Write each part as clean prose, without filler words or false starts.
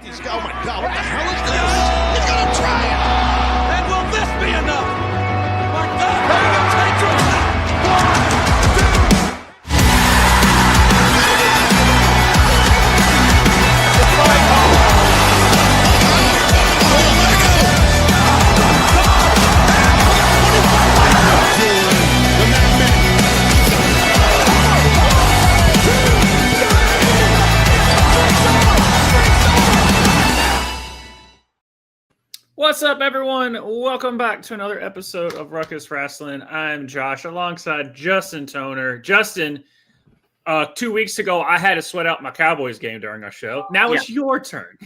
He's got, oh my God, what the hell is this? He's gonna try it! And will this be enough? My God, Hogan takes it! 1, 2... What's up, everyone? Welcome back to another episode of Ruckus Wrastlin. I'm Josh, alongside Justin Toner. Justin, 2 weeks ago, I had to sweat out my Cowboys game during our show. Now it's your turn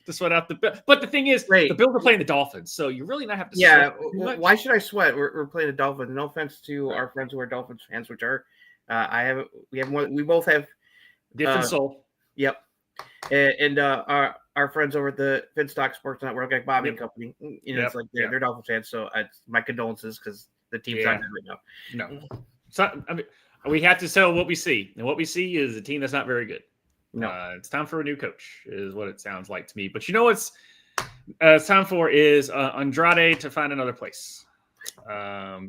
to sweat out the Bills. But the thing is, the Bills are playing the Dolphins, so you really not have to sweat. Yeah, why should I sweat? We're playing the Dolphins. No offense to our friends who are Dolphins fans, which are we both have different soul. Yep, and our friends over at the Finstock Sports Network, like Bobby and Company, it's like they're Dolphins fans. So my condolences because the team's not good right now. No, so, I mean, we have to tell what we see, and what we see is a team that's not very good. No, it's time for a new coach, is what it sounds like to me. But you know what's it's time for is Andrade to find another place,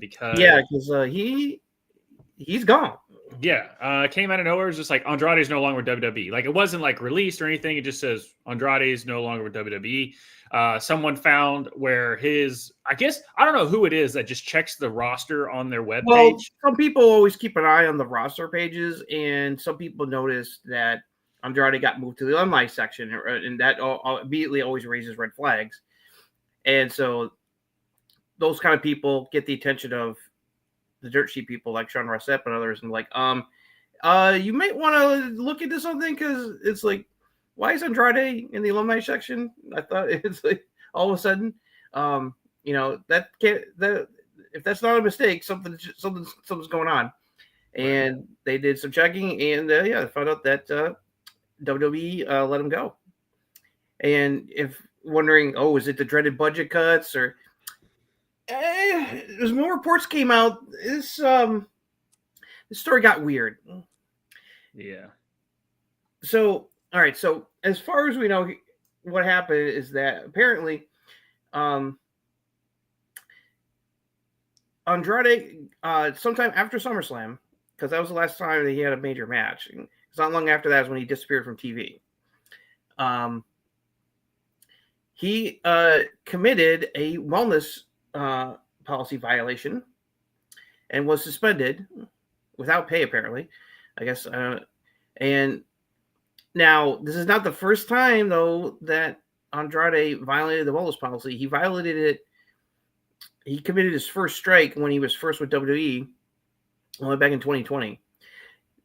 because he's gone. Yeah, came out of nowhere. It's just like Andrade's no longer with WWE. Like, it wasn't like released or anything. It just says Andrade's no longer with WWE. Someone found where I guess, I don't know who it is that just checks the roster on their webpage. Well, some people always keep an eye on the roster pages, and some people noticed that Andrade got moved to the alumni section, and that immediately always raises red flags. And so those kind of people get the attention of the dirt sheet people like Sean Rossett and others, and like, you might want to look into something because it's like, why is Andrade in the alumni section? I thought it's like all of a sudden, that can't. If that's not a mistake, something's going on. And they did some checking, and they found out that WWE let him go. And if wondering, is it the dreaded budget cuts or? As more reports came out, this story got weird. Yeah. So, all right. So, as far as we know, what happened is that apparently, Andrade, sometime after SummerSlam, because that was the last time that he had a major match. It's not long after that is when he disappeared from TV. He committed a wellness policy violation and was suspended without pay, apparently, I guess. And now this is not the first time, though, that Andrade violated the wellness policy. He violated it. He committed his first strike when he was first with WWE, only back in 2020.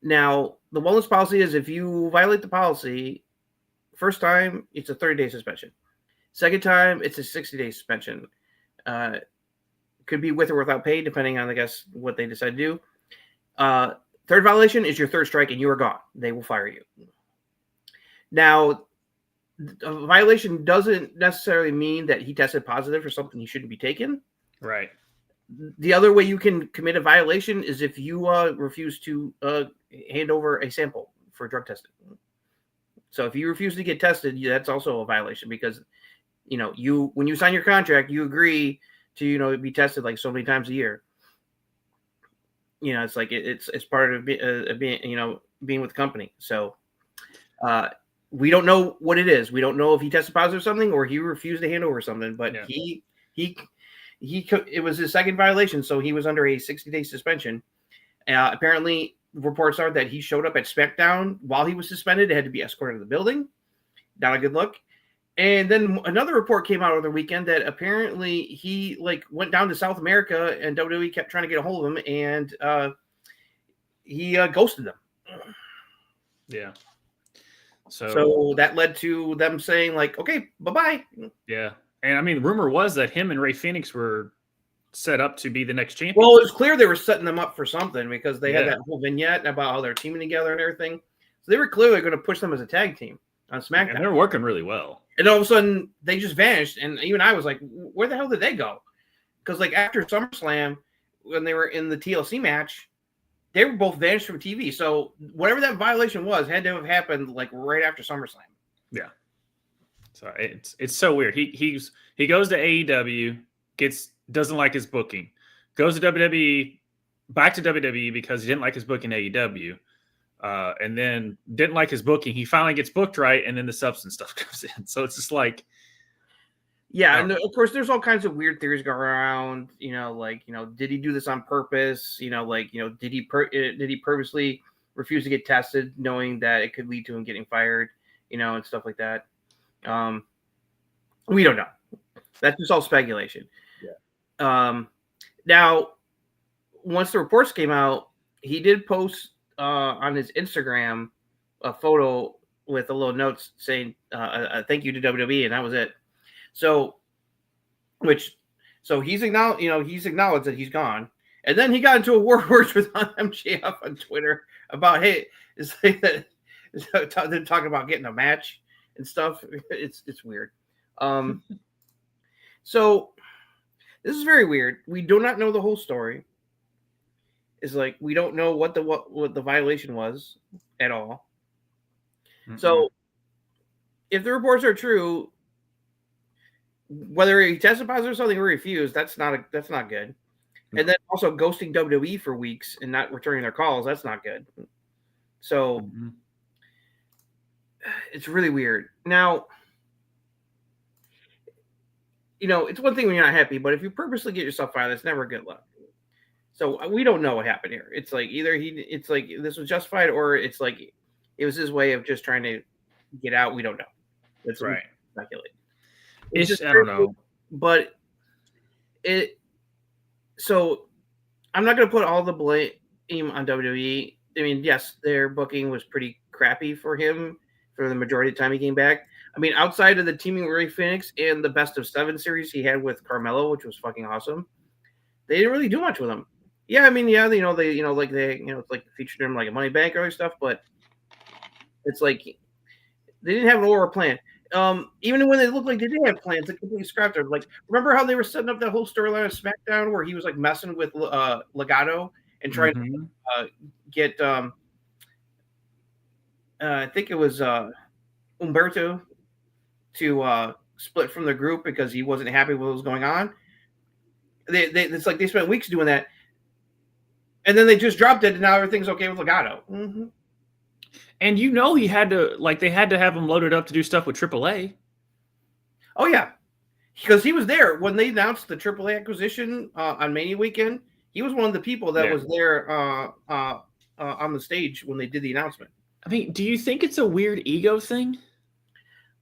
Now, the wellness policy is if you violate the policy, first time, it's a 30-day suspension. Second time, it's a 60-day suspension. Could be with or without pay, depending on, I guess, what they decide to do. Third violation is your third strike, and you are gone. They will fire you. Now, a violation doesn't necessarily mean that he tested positive for something he shouldn't be taking. Right. The other way you can commit a violation is if you refuse to hand over a sample for drug testing. So if you refuse to get tested, that's also a violation because, when you sign your contract, you agree to, be tested like so many times a year. It's like it's part of being, being with the company. So we don't know what it is. We don't know if he tested positive or something or he refused to hand over something, but it was his second violation. So he was under a 60-day suspension. Apparently reports are that he showed up at Smackdown while he was suspended. It had to be escorted to the building. Not a good look. And then another report came out over the weekend that apparently he went down to South America and WWE kept trying to get a hold of him and he ghosted them. Yeah. So that led to them saying okay, bye-bye. Yeah. And I mean, the rumor was that him and Ray Phoenix were set up to be the next champion. Well, it was clear they were setting them up for something because they had that whole vignette about how they're teaming together and everything. So they were clearly going to push them as a tag team on SmackDown. And they're working really well. And all of a sudden, they just vanished. And even I was like, where the hell did they go? Because, after SummerSlam, when they were in the TLC match, they were both vanished from TV. So whatever that violation was had to have happened, right after SummerSlam. Yeah. So it's so weird. He goes to AEW, doesn't like his booking, goes to WWE, back to WWE because he didn't like his booking in AEW, and then didn't like his booking. He finally gets booked right, and then the substance stuff comes in. So it's just like, yeah, and of course, there's all kinds of weird theories going around. Did he do this on purpose? Did he purposely refuse to get tested, knowing that it could lead to him getting fired? And stuff like that. We don't know. That's just all speculation. Yeah. Now, once the reports came out, he did post on his Instagram a photo with a little note saying "thank you to WWE," and that was it. So he's acknowledged that he's gone, and then he got into a words with MJF on Twitter about, hey, it's like that. They're talking about getting a match and stuff. It's weird. So this is very weird. We do not know the whole story. It's like we don't know what the violation was at all. Mm-hmm. So if the reports are true, whether he tested positive or something or refused, that's not good. No. And then also ghosting WWE for weeks and not returning their calls, that's not good. So it's really weird. Now, it's one thing when you're not happy, but if you purposely get yourself fired, that's never good luck. So we don't know what happened here. It's like either it's like this was justified, or it's like it was his way of just trying to get out. We don't know. That's right. Speculate. It's just I don't know. But so I'm not going to put all the blame on WWE. I mean, yes, their booking was pretty crappy for him for the majority of the time he came back. I mean, outside of the teaming with Ray Phoenix and the Best of 7 series he had with Carmelo, which was fucking awesome, they didn't really do much with him. Yeah, I mean, they it's like featured him like a Money Bank or stuff, but it's like they didn't have an overall plan. Even when they looked like they did have plans, they completely scrapped it. Like, remember how they were setting up that whole storyline of SmackDown where he was like messing with Legado and trying to get I think it was Humberto to split from the group because he wasn't happy with what was going on. It's like they spent weeks doing that, and then they just dropped it, and now everything's okay with Legado. Mm-hmm. And they had to have him loaded up to do stuff with AAA. Oh yeah, because he was there when they announced the AAA acquisition on Mania weekend. He was one of the people that was there on the stage when they did the announcement. I mean, do you think it's a weird ego thing?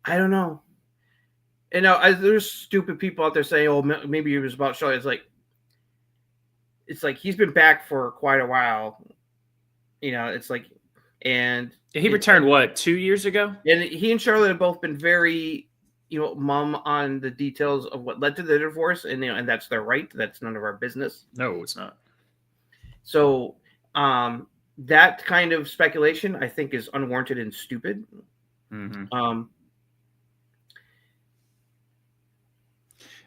I don't know. There's stupid people out there saying, "Oh, maybe he was about show." It's like he's been back for quite a while. It's like, and he returned 2 years ago? And he and Charlotte have both been very, mum on the details of what led to the divorce, and and that's their right. That's none of our business. No, it's not. So, that kind of speculation, I think, is unwarranted and stupid. Mm-hmm.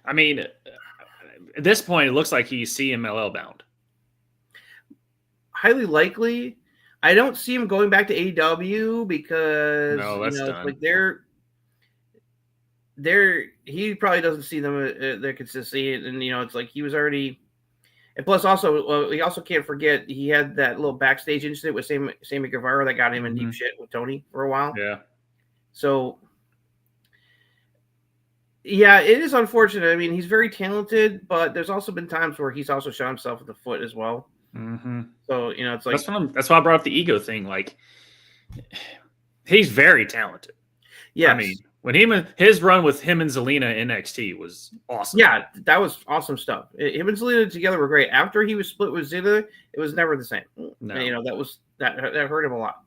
I mean, at this point, it looks like he's CMLL bound. Highly likely. I don't see him going back to AEW because done. Like he probably doesn't see them their consistency, and it's like he was already. And plus, also, we also can't forget he had that little backstage incident with Sammy Guevara that got him in deep shit with Tony for a while. Yeah. So, yeah, it is unfortunate. I mean, he's very talented, but there's also been times where he's also shot himself with the foot as well. Mm-hmm. So, it's like that's why I brought up the ego thing. Like, he's very talented. Yeah, I mean, when his run with him and Zelina in NXT was awesome. Yeah, that was awesome stuff. Him and Zelina together were great. After he was split with Zelina, it was never the same. No. And, that hurt him a lot.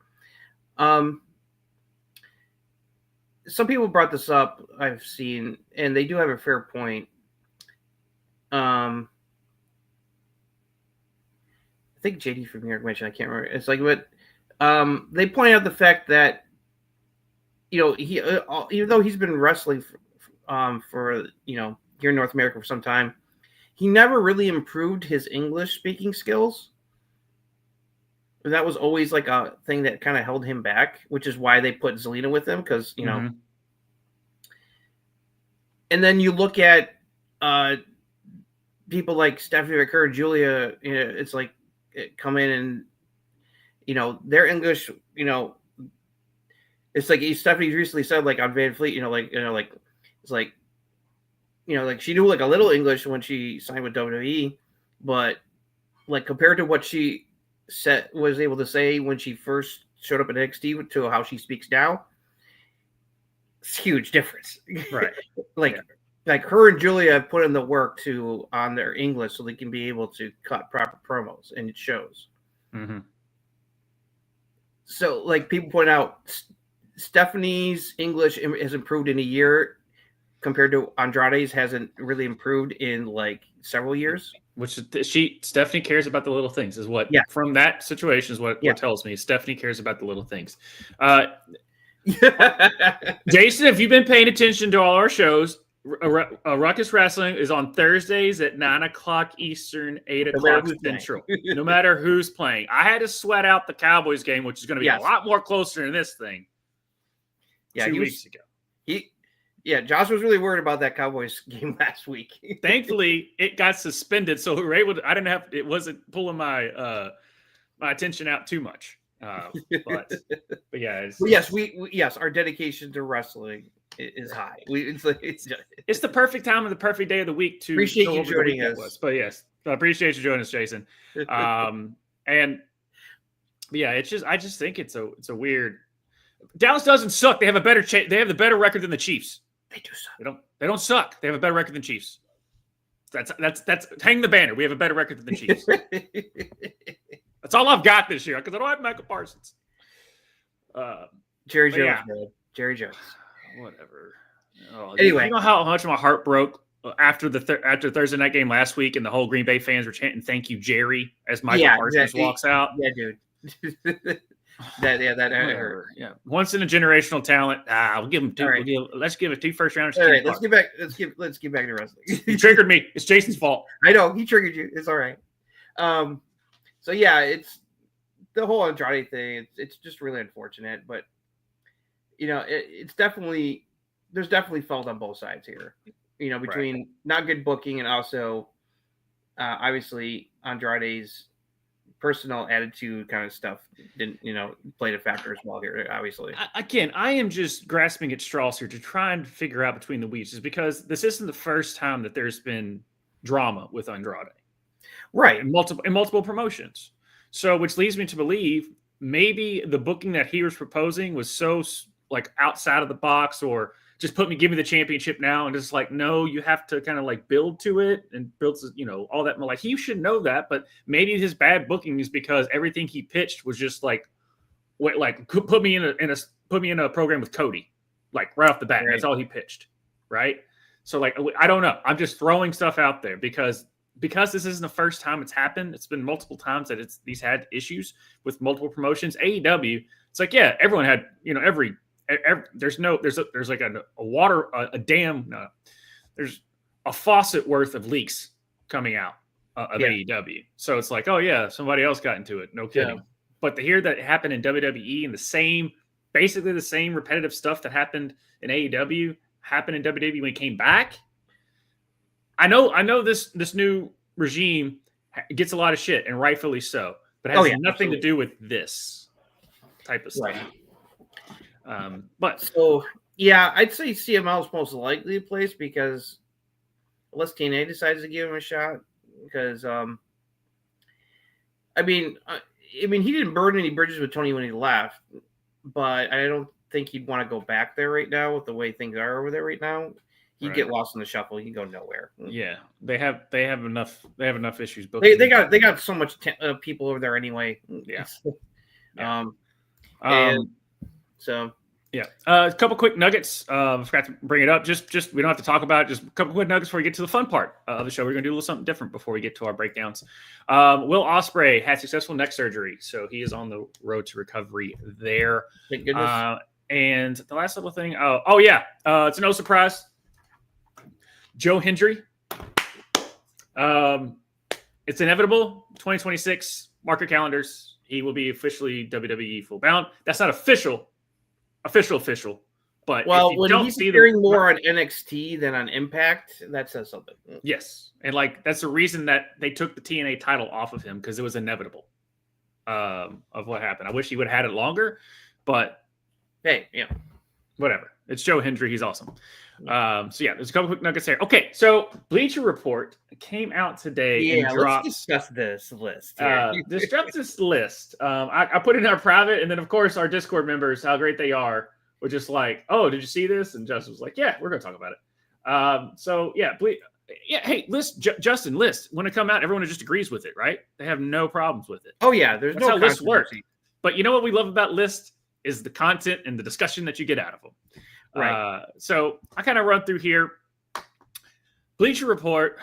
Some people brought this up, I've seen, and they do have a fair point. I think JD from New York mentioned, I can't remember. It's like, but they point out the fact that he even though he's been wrestling for here in North America for some time, he never really improved his English speaking skills. That was always like a thing that kind of held him back, which is why they put Zelina with him, because And then you look at people like Stephanie McCurry and Julia, it's like come in and, their English, it's like Stephanie recently said, like on Van Fleet, it's like, like she knew like a little English when she signed with WWE, but like compared to what she was able to say when she first showed up at NXT to how she speaks now, it's a huge difference. Right. Like her and Julia have put in the work on their English so they can be able to cut proper promos, and it shows. Mm-hmm. So like people point out, Stephanie's English has improved in a year compared to Andrade's hasn't really improved in like several years. Which Stephanie cares about the little things is what from that situation is what tells me. Stephanie cares about the little things. Jason, have you been paying attention to all our shows? Ruckus Wrestling is on Thursdays at 9:00 Eastern, 8:00 Central. No matter who's playing. I had to sweat out the Cowboys game, which is going to be a lot more closer than this thing. Yeah, 2 weeks ago. Josh was really worried about that Cowboys game last week. Thankfully, it got suspended, so we were able to, it wasn't pulling my my attention out too much. But yeah, yes, our dedication to wrestling is high. It's the perfect time and the perfect day of the week to appreciate you joining us. But yes, I appreciate you joining us, Jason. And yeah, I just think it's a weird. Dallas doesn't suck. They have they have the better record than the Chiefs. They do suck. They don't suck. They have a better record than Chiefs. That's hang the banner. We have a better record than the Chiefs. That's all I've got this year because I don't have Michael Parsons. Jerry Jones, man. Jerry Jones. Whatever. Oh, anyway, you know how much my heart broke after after Thursday night game last week, and the whole Green Bay fans were chanting "Thank you, Jerry" as Michael Parsons walks out. Yeah, dude. that hurt. Yeah, once in a generational talent. We'll give him two. Right. Let's give it 2 first rounders. All right, let's get back to wrestling. You triggered me. It's Jason's fault. I know he triggered you. It's all right. So yeah, it's the whole Andrade thing. It's just really unfortunate, but it's definitely there's definitely fault on both sides here. Between not good booking and also obviously Andrade's personal attitude kind of stuff didn't played a factor as well here, obviously. Again, I am just grasping at straws here to try and figure out between the weeds, is because this isn't the first time that there's been drama with Andrade, right? In multiple promotions. So which leads me to believe maybe the booking that he was proposing was so like outside of the box, or just give me the championship now, and just like, no, you have to kind of like build to it and build, all that. Like he should know that, but maybe his bad booking is because everything he pitched was just like, put me in a program with Cody, like right off the bat. Right. That's all he pitched, right? So like, I don't know. I'm just throwing stuff out there because this isn't the first time it's happened. It's been multiple times that these had issues with multiple promotions. AEW, it's like, yeah, everyone had, there's like a dam. No, there's a faucet worth of leaks coming out of AEW. So it's like, oh yeah, somebody else got into it. No kidding. Yeah. But to hear that it happened in WWE and basically the same repetitive stuff that happened in AEW happened in WWE when he came back. I know this new regime gets a lot of shit, and rightfully so, but it has nothing to do with this type of stuff. Right. But so yeah, I'd say CML is most likely a place, because unless TNA decides to give him a shot, because I mean he didn't burn any bridges with Tony when he left, but I don't think he'd want to go back there right now with the way things are over there right now. He'd get lost in the shuffle. He'd go nowhere. Yeah, they have enough issues. They got so much people over there anyway. Yeah. So yeah, a couple quick nuggets. Forgot to bring it up. Just we don't have to talk about it. Just a couple quick nuggets before we get to the fun part of the show. We're gonna do a little something different before we get to our breakdowns. Will Ospreay had successful neck surgery, so he is on the road to recovery there. Thank goodness. And the last little thing. It's no surprise. Joe Hendry. It's inevitable. 2026. Mark your calendars. He will be officially WWE full bound. That's not official, But Well, if you when don't he's see appearing the more on NXT than on Impact, that says something. yes, and like that's the reason that they took the TNA title off of him because it was inevitable of what happened. I wish he would have had it longer, but Hey, yeah. whatever. It's Joe Hendry. He's awesome. So yeah, there's a couple quick nuggets here. Okay, so Bleacher Report came out today and dropped. Let's discuss this list here. Discuss this list. I put it in our private, and then of course our Discord members, how great they are, were just like, "Oh, did you see this?" And Justin was like, "Yeah, we're gonna talk about it." So yeah, hey, Justin, list when it come out, everyone just agrees with it, right? They have no problems with it. Oh yeah, there's That's no how lists work. controversy. But you know what we love about lists is the content and the discussion that you get out of them. Right. So I kind of run through here. Bleacher Report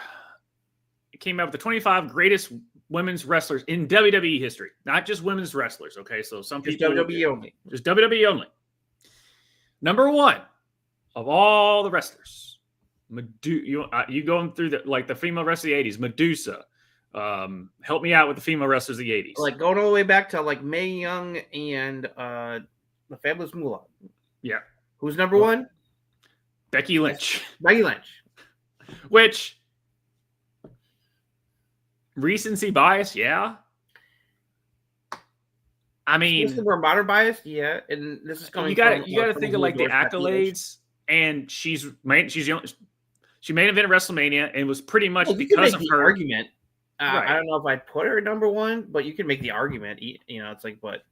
came out with the 25 greatest women's wrestlers in WWE history, not just women's wrestlers. Okay, so some Just people WWE only. just WWE only. Number one of all the wrestlers, you going through the female wrestlers of the 80s, Medusa. Help me out with the female wrestlers of the 80s. Like going all the way back to like Mae Young and the Fabulous Moolah. Yeah. Who's number one? Becky Lynch. Becky Lynch. Which recency bias, yeah. I mean, we're modern biased, yeah. And this is coming. You got to think of like the accolades, and she main event at WrestleMania, and was pretty much because of her argument. Right. I don't know if I'd put her at number one, but you can make the argument. You know, it's like, but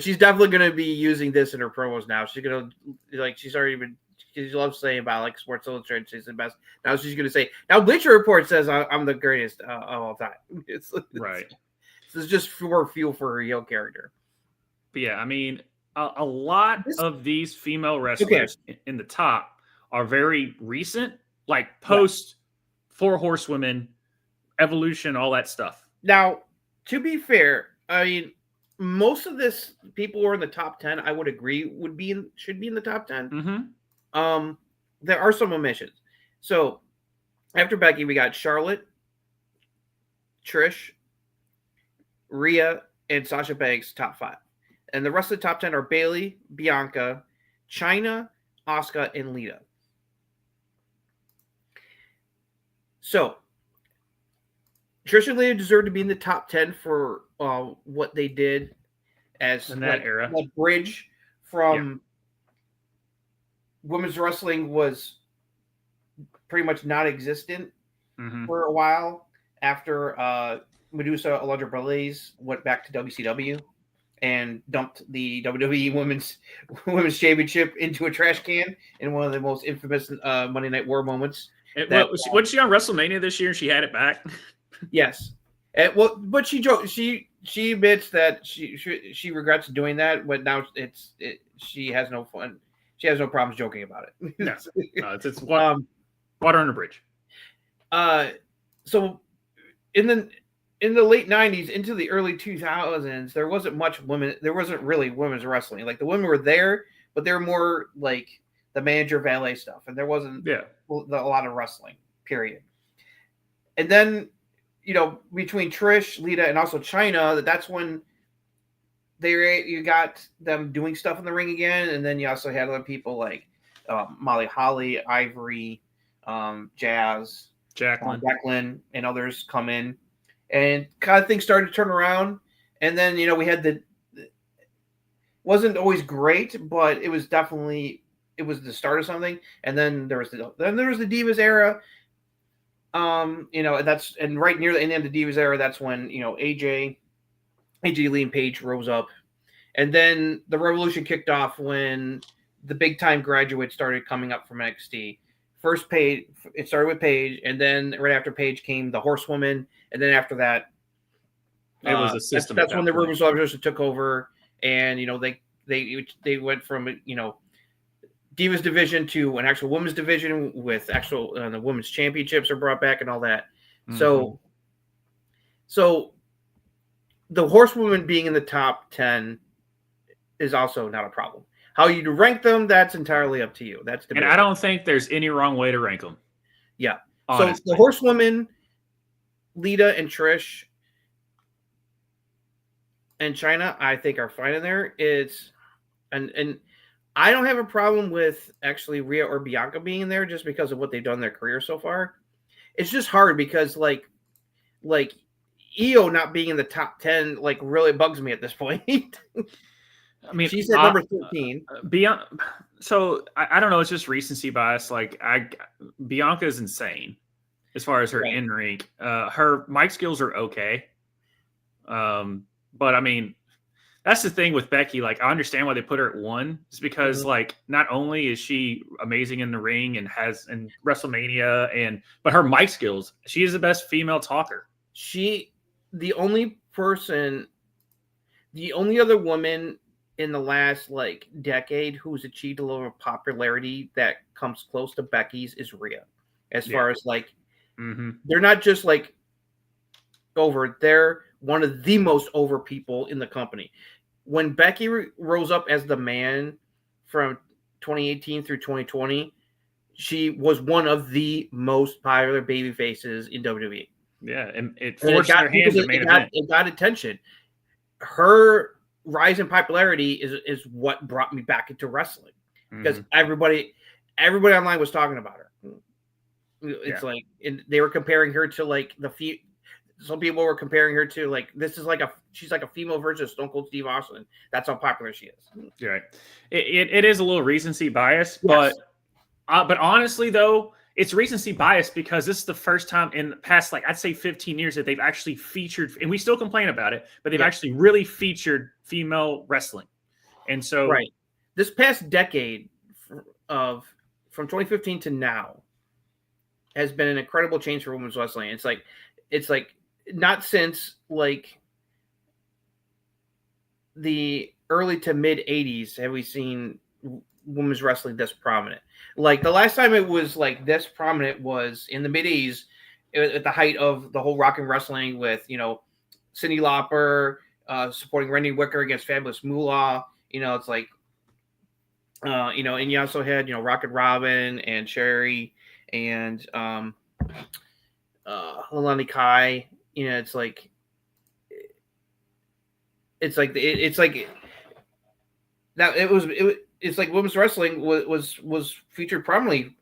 she's definitely going to be using this in her promos now. She's going to she's already been. She loves saying about like Sports Illustrated, she's the best. Now she's going to say, now Bleacher Report says I'm the greatest of all time. It's right. This is just more fuel for her heel character. But yeah, I mean, a lot of these female wrestlers in the top are very recent, like post Four Horsewomen, Evolution, all that stuff. Now, to be fair, I mean, most of this people who are in the top 10, I would agree should be in the top 10. Mm-hmm. There are some omissions. So after Becky, we got Charlotte, Trish, Rhea, and Sasha Banks, top 5. And the rest of the top 10 are Bayley, Bianca, Chyna, Asuka, and Lita. So Trish and Lita deserve to be in the top 10 for what they did as in that era. The bridge from women's wrestling was pretty much non-existent for a while after Medusa Alundra Blaze went back to WCW and dumped the WWE Women's Championship into a trash can in one of the most infamous Monday Night War moments. Was she on WrestleMania this year? She had it back. Yes, but she admits that she regrets doing that, but now she has no fun. She has no problems joking about it. No, it's water under bridge. So in the late 90s into the early 2000s, there wasn't really women's wrestling. Like the women were there, but they were more like the manager valet stuff, and there wasn't a lot of wrestling, period. And then, between Trish, Lita, and also Chyna, that's when you got them doing stuff in the ring again. And then you also had other people like Molly Holly, Ivory, Jazz, Jacqueline, and others come in, and kind of things started to turn around. And then we had wasn't always great, but it was the start of something. And then there was the Divas era. And right near the end of the Divas era, that's when AJ Lee and Paige rose up, and then the revolution kicked off when the big time graduates started coming up from NXT. First Paige, it started with Paige, and then right after Paige came the Horsewoman, and then after that, it was a system. That's when the Women's Revolution took over, and they went from Divas division to an actual women's division with actual the women's championships are brought back and all that. Mm-hmm. So the Horsewoman being in the top 10 is also not a problem. How you rank them, that's entirely up to you. That's and I don't think there's any wrong way to rank them. Yeah. Honestly. So the Horsewoman, Lita and Trish and Chyna, I think are fine in there. And I don't have a problem with actually Rhea or Bianca being in there just because of what they've done in their career so far. It's just hard because like Io not being in the top 10 like really bugs me at this point. I mean, she's at number 13. So I don't know. It's just recency bias. Like Bianca is insane as far as her in ring. Her mic skills are okay. But I mean, that's the thing with Becky. Like, I understand why they put her at 1. It's because like not only is she amazing in the ring and has in WrestleMania but her mic skills. She is the best female talker. The only other woman in the last like decade who's achieved a little popularity that comes close to Becky's is Rhea. As far as like, they're not just like over, they're one of the most over people in the company. When Becky rose up as the man from 2018 through 2020, she was one of the most popular baby faces in WWE. Yeah, and it forced their hand to main event. It got attention. Her rise in popularity is what brought me back into wrestling because everybody online was talking about her. It's like they were comparing her to like some people were comparing her to like she's like a female version of Stone Cold Steve Austin. That's how popular she is. You're right. It is a little recency bias, yes. But honestly though, it's recency bias because this is the first time in the past, like I'd say 15 years that they've actually featured, and we still complain about it, but they've actually really featured female wrestling. And so this past decade from 2015 to now has been an incredible change for women's wrestling. It's like not since like the early to mid 80s have we seen women's wrestling this prominent. Like the last time it was like this prominent was in the mid 80s at the height of the whole rock and wrestling with, Cyndi Lauper supporting Randy Wicker against Fabulous Moolah. It's like, and you also had, Rocket Robin and Sherry and Lilani Kai. It's like that. It's like women's wrestling was featured prominently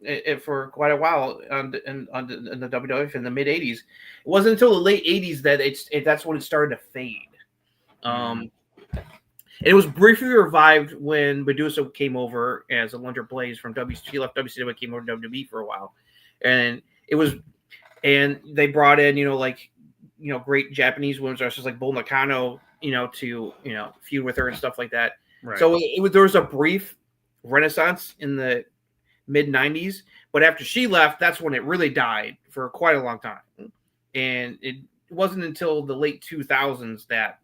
for quite a while in the WWF in the mid 80s. It wasn't until the late 80s that that's when it started to fade. It was briefly revived when Medusa came over as Alundra Blaze from WCW. She left WCW, came over to WWE for a while, and they brought in great Japanese women's wrestlers like Bull Nakano to feud with her and stuff like that. Right. So there was a brief renaissance in the mid 90s, but after she left, that's when it really died for quite a long time. And it wasn't until the late 2000s that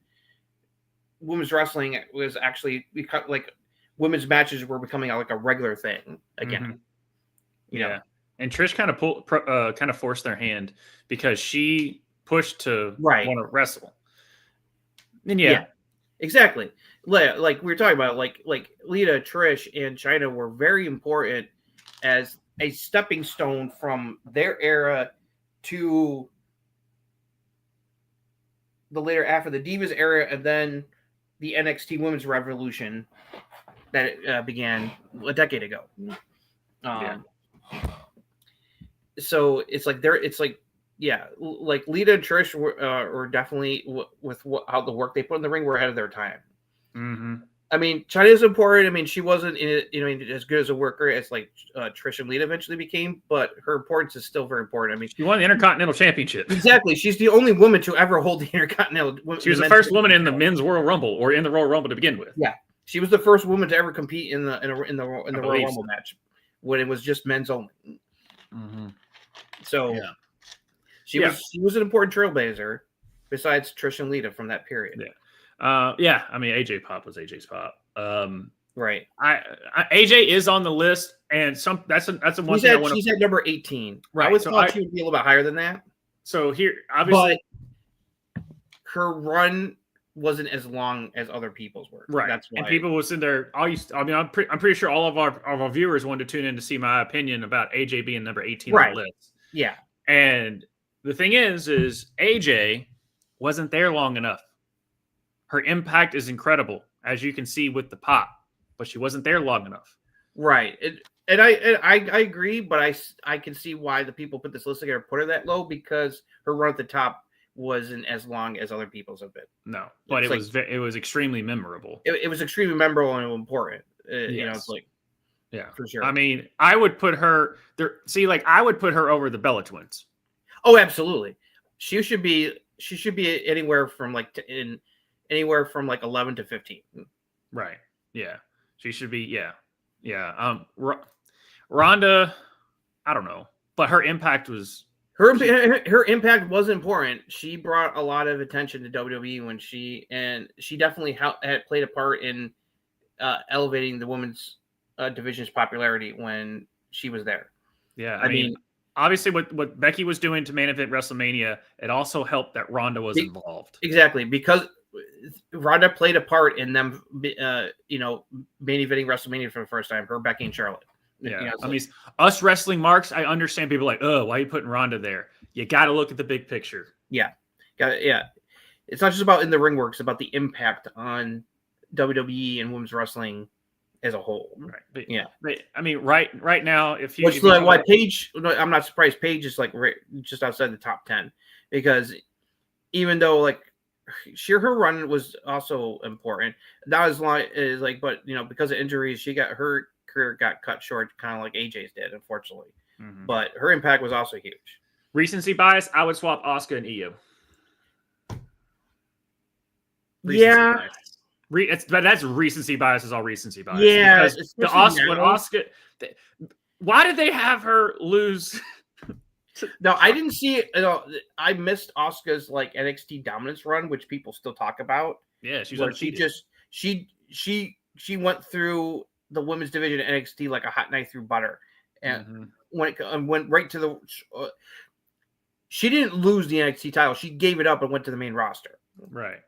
women's wrestling was actually like women's matches were becoming like a regular thing again. You know, and Trish kind of forced their hand because she pushed to want to wrestle. And exactly. Like we were talking about, like Lita, Trish, and Chyna were very important as a stepping stone from their era to the later after the Divas era, and then the NXT Women's Revolution that began a decade ago. So it's like like Lita and Trish were definitely with how the work they put in the ring were ahead of their time. I mean, Chyna is important. I mean, she wasn't as good as a worker as like Trish and Lita eventually became, but her importance is still very important. I mean, she won the Intercontinental Championship. Exactly, she's the only woman to ever hold the Intercontinental. She was the first woman in the Men's Royal Rumble or in the Royal Rumble to begin with. Yeah, she was the first woman to ever compete in the Royal Rumble match when it was just men's only. So she was an important trailblazer besides Trish and Lita from that period. I mean, AJ Pop was AJ's Pop. Right. AJ is on the list, and that's a one thing I want to. She's at number 18. Right. I always thought she would be a little bit higher than that. So here, obviously, but her run wasn't as long as other people's were. Right. That's why. And people was in there. I'm pretty sure all of our viewers wanted to tune in to see my opinion about AJ being number 18 on the list. Yeah. And the thing is AJ wasn't there long enough. Her impact is incredible, as you can see with the pop. but she wasn't there long enough. Right. And I agree, but I can see why the people put this list together put her that low, because her run at the top wasn't as long as other people's have been. No, but it was extremely memorable. It was extremely memorable and important. Yes. You know, it's like, yeah, for sure. I mean, I would put her there. See, like I would put her over the Bella Twins. Oh, absolutely. She should be anywhere from like 11 to 15. Right. Yeah. She should be. Yeah. Yeah. Rhonda, I don't know, but her impact was. Her impact was important. She brought a lot of attention to WWE when she definitely had played a part in elevating the women's division's popularity when she was there. Yeah, I mean, obviously, what Becky was doing to main event WrestleMania, it also helped that Ronda was involved. Exactly, because Ronda played a part in them, main eventing WrestleMania for the first time. Her, Becky, and Charlotte. Yeah, I mean, us wrestling marks, I understand people like, oh, why are you putting Ronda there? You got to look at the big picture. Yeah, it's not just about in the ring work; it's about the impact on WWE and women's wrestling as a whole. Right. But, I mean, right now, if you why Paige, I'm not surprised Paige is like just outside the top 10, because even though like her run was also important, not as long as like, but because of injuries, her career got cut short, kind of like AJ's did, unfortunately. Mm-hmm. But her impact was also huge. Recency bias, I would swap Asuka and Io. But that's recency bias. Is all recency bias. Yeah, because why did they have her lose? No, I didn't see it. I missed Asuka's like NXT dominance run, which people still talk about. Yeah, she was undefeated. She went through the women's division at NXT like a hot knife through butter, and went right to the. She didn't lose the NXT title. She gave it up and went to the main roster. Right.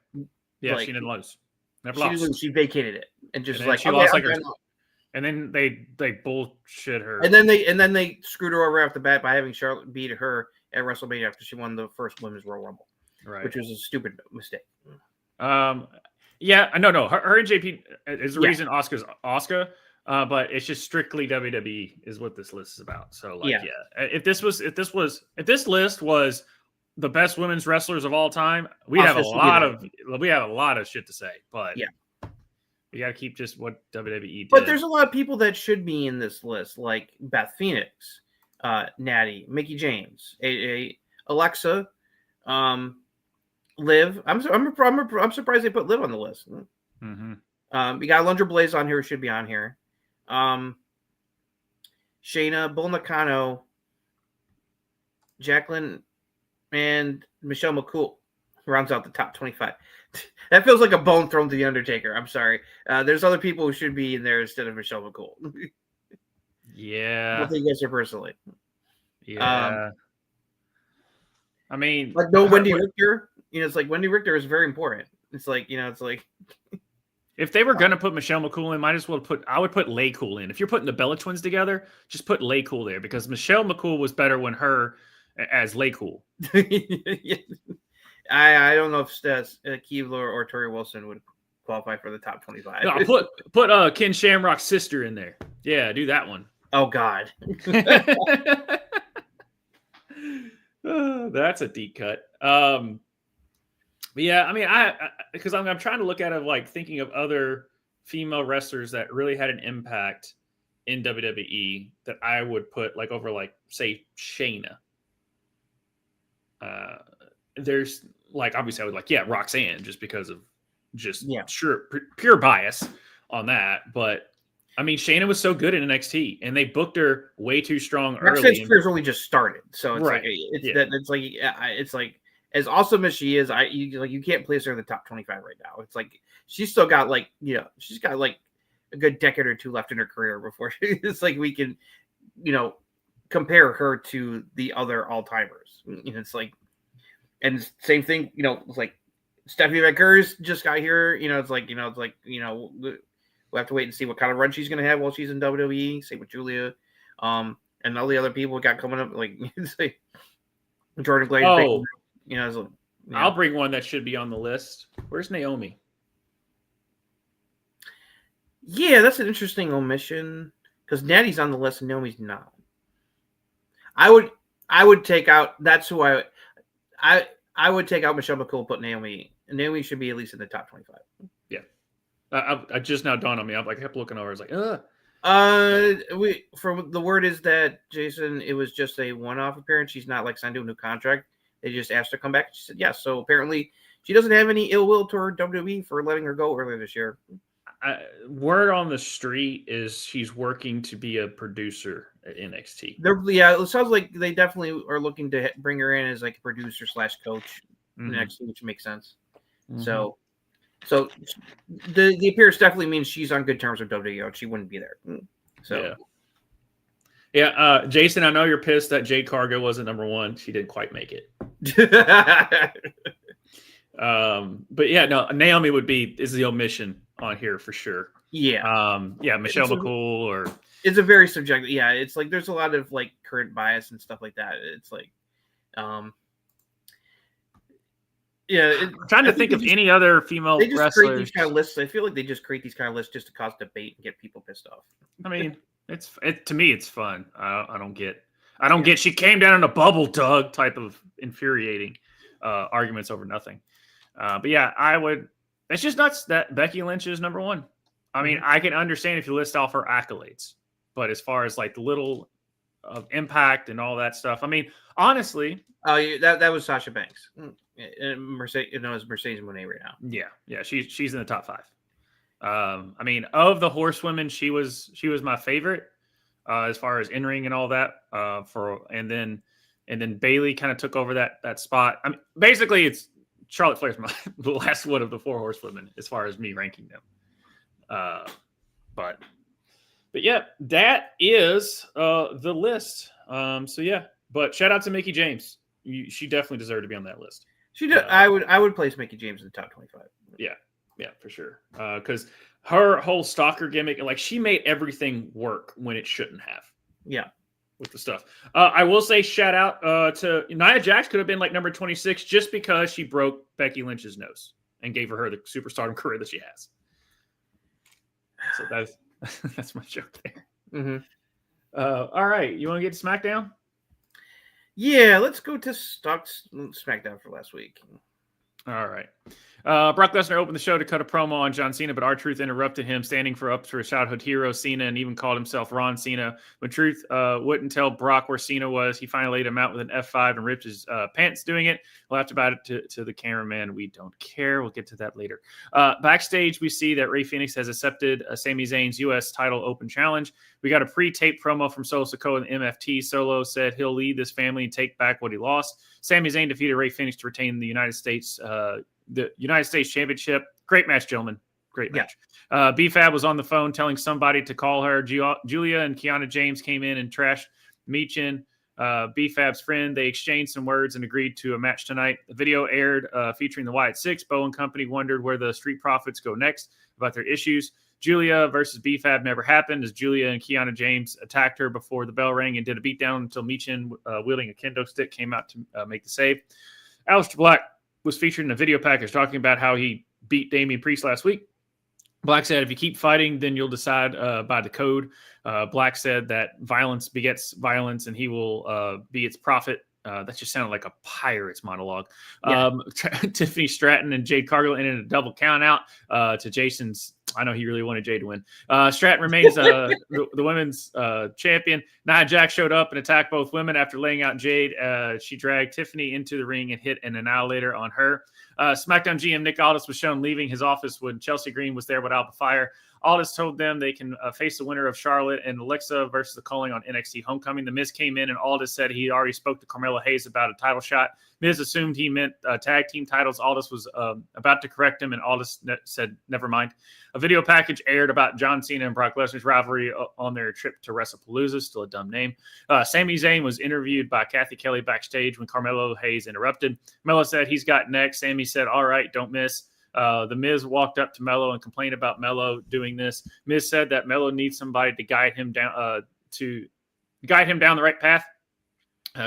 Yeah, she didn't lose. Never lost. She vacated it and just and she lost her. And then they bullshit her. And then they screwed her over off the bat by having Charlotte beat her at WrestleMania after she won the first Women's Royal Rumble, right? Which was a stupid mistake. Yeah, no. Her and JP is the reason Asuka's Asuka. But it's just strictly WWE is what this list is about. So if this list was the best women's wrestlers of all time, we have a lot of shit to say. But we got to keep just what WWE did. But there's a lot of people that should be in this list, like Beth Phoenix, Natty, Mickie James, Alexa, Liv. I'm surprised they put Liv on the list. Mm-hmm. We got Alundra Blaze on here, who should be on here. Shayna, Bull Nakano, Jacqueline, and Michelle McCool rounds out the top 25. That feels like a bone thrown to the Undertaker. I'm sorry. There's other people who should be in there instead of Michelle McCool. Yeah. What do you guys say personally? Yeah. I mean, like Wendy Richter. It's like Wendy Richter is very important. It's like it's like. If they were going to put Michelle McCool in, I would put Lay Cool in. If you're putting the Bella Twins together, just put Lay Cool there, because Michelle McCool was better when her as Lay Cool. I don't know if Keevler or Tori Wilson would qualify for the top 25. No, put Ken Shamrock's sister in there. Yeah, do that one. Oh God. That's a deep cut. But yeah, I mean, because I'm trying to look at it like thinking of other female wrestlers that really had an impact in WWE that I would put like over, like, say, Shayna. There's like, obviously I would like, Roxanne, just because of pure bias on that. But I mean, Shayna was so good in NXT, and they booked her way too strong early. Roxanne's career's only just started, so it's it's like as awesome as she is, you can't place her in the top 25 right now. It's like she's still got she's got like a good decade or two left in her career before it's like we can compare her to the other all-timers. It's like, and same thing, it's like Stephanie McGur's just got here. We'll have to wait and see what kind of run she's going to have while she's in WWE. Same with Julia, and all the other people we got coming up, like it's like Jordan Glaze. I'll bring one that should be on the list. Where's Naomi? Yeah, that's an interesting omission because Natty's on the list and Naomi's not. I would take out. That's who I would take out Michelle McCool, put Naomi. Naomi should be at least in the top 25. Yeah. I just now dawned on me. I kept looking over. I was like, The word is that Jason, it was just a one-off appearance. She's not signed to a new contract. They just asked her to come back. She said yes. So apparently she doesn't have any ill will toward WWE for letting her go earlier this year. Word on the street is she's working to be a producer at NXT. It sounds like they definitely are looking to bring her in as a producer / coach next, which makes sense. Mm-hmm. So the appearance definitely means she's on good terms with WWE. She wouldn't be there. So yeah. Jason, I know you're pissed that Jade Cargill wasn't number 1. She didn't quite make it. But yeah, no, Naomi is the omission on here for sure. Yeah. Michelle McCool or it's a very subjective. Yeah, it's there's a lot of current bias and stuff like that. It's I'm trying to think of any other female they just wrestlers. Create these kind of lists. I feel like they just create these kind of lists just to cause debate and get people pissed off. I mean, to me it's fun. I don't get she came down in a bubble, Doug type of infuriating arguments over nothing. But yeah, it's just nuts that Becky Lynch is number 1. I mean, I can understand if you list off her accolades, but as far as the little of impact and all that stuff, I mean, honestly, that was Sasha Banks. Mercedes Moné right now. Yeah, she's in the top 5. I mean, of the horsewomen, she was my favorite as far as in ring and all that. And then Bayley kind of took over that spot. I mean, basically, it's Charlotte Flair's the last one of the 4 horsewomen as far as me ranking them. But yeah, that is the list. So yeah, but shout out to Mickie James. She definitely deserved to be on that list. She did. I would place Mickie James in the top 25. Yeah, for sure. Because her whole stalker gimmick, she made everything work when it shouldn't have. Yeah. With the stuff. I will say shout out to Nia Jax could have been number 26 just because she broke Becky Lynch's nose and gave her the superstardom career that she has. So that's my joke there. Mm-hmm. All right. You want to get to SmackDown? Yeah, let's go to SmackDown for last week. All right. Brock Lesnar opened the show to cut a promo on John Cena, but R-Truth interrupted him, standing up for a childhood hero, Cena, and even called himself Ron Cena. When Truth wouldn't tell Brock where Cena was, he finally laid him out with an F5 and ripped his pants doing it. Laughed about it to the cameraman. We don't care. We'll get to that later. Backstage, we see that Rey Fenix has accepted Sami Zayn's U.S. title open challenge. We got a pre-taped promo from Solo Sikoa and MFT. Solo said he'll lead this family and take back what he lost. Sami Zayn defeated Rey Fenix to retain the United States Championship. Great match, gentlemen. Great match. Yeah. B-Fab was on the phone telling somebody to call her. Julia and Kiana James came in and trashed Michin, B-Fab's friend. They exchanged some words and agreed to a match tonight. The video aired featuring the Wyatt Six. Bo and company wondered where the Street Profits go next about their issues. Julia versus B-Fab never happened as Julia and Kiana James attacked her before the bell rang and did a beatdown until Michin, wielding a kendo stick, came out to make the save. Aleister Black was featured in a video package talking about how he beat Damian Priest last week. Black said, if you keep fighting, then you'll decide by the code. Black said that violence begets violence and he will be its prophet. That just sounded like a pirate's monologue. Yeah. Tiffany Stratton and Jade Cargill ended a double count out to Jason's. I know he really wanted Jade to win. Stratton remains the women's champion. Nia Jax showed up and attacked both women after laying out Jade. She dragged Tiffany into the ring and hit an annihilator on her. SmackDown GM Nick Aldis was shown leaving his office when Chelsea Green was there without the fire. Aldis told them they can face the winner of Charlotte and Alexa versus the Calling on NXT Homecoming. The Miz came in and Aldis said he already spoke to Carmelo Hayes about a title shot. Miz assumed he meant tag team titles. Aldis was about to correct him, and Aldis said, never mind. A video package aired about John Cena and Brock Lesnar's rivalry on their trip to WrestlePalooza, still a dumb name. Sami Zayn was interviewed by Kathy Kelly backstage when Carmelo Hayes interrupted. Melo said he's got next. Sami said, all right, don't miss. The Miz walked up to Melo and complained about Melo doing this. Miz said that Melo needs somebody to guide him down the right path.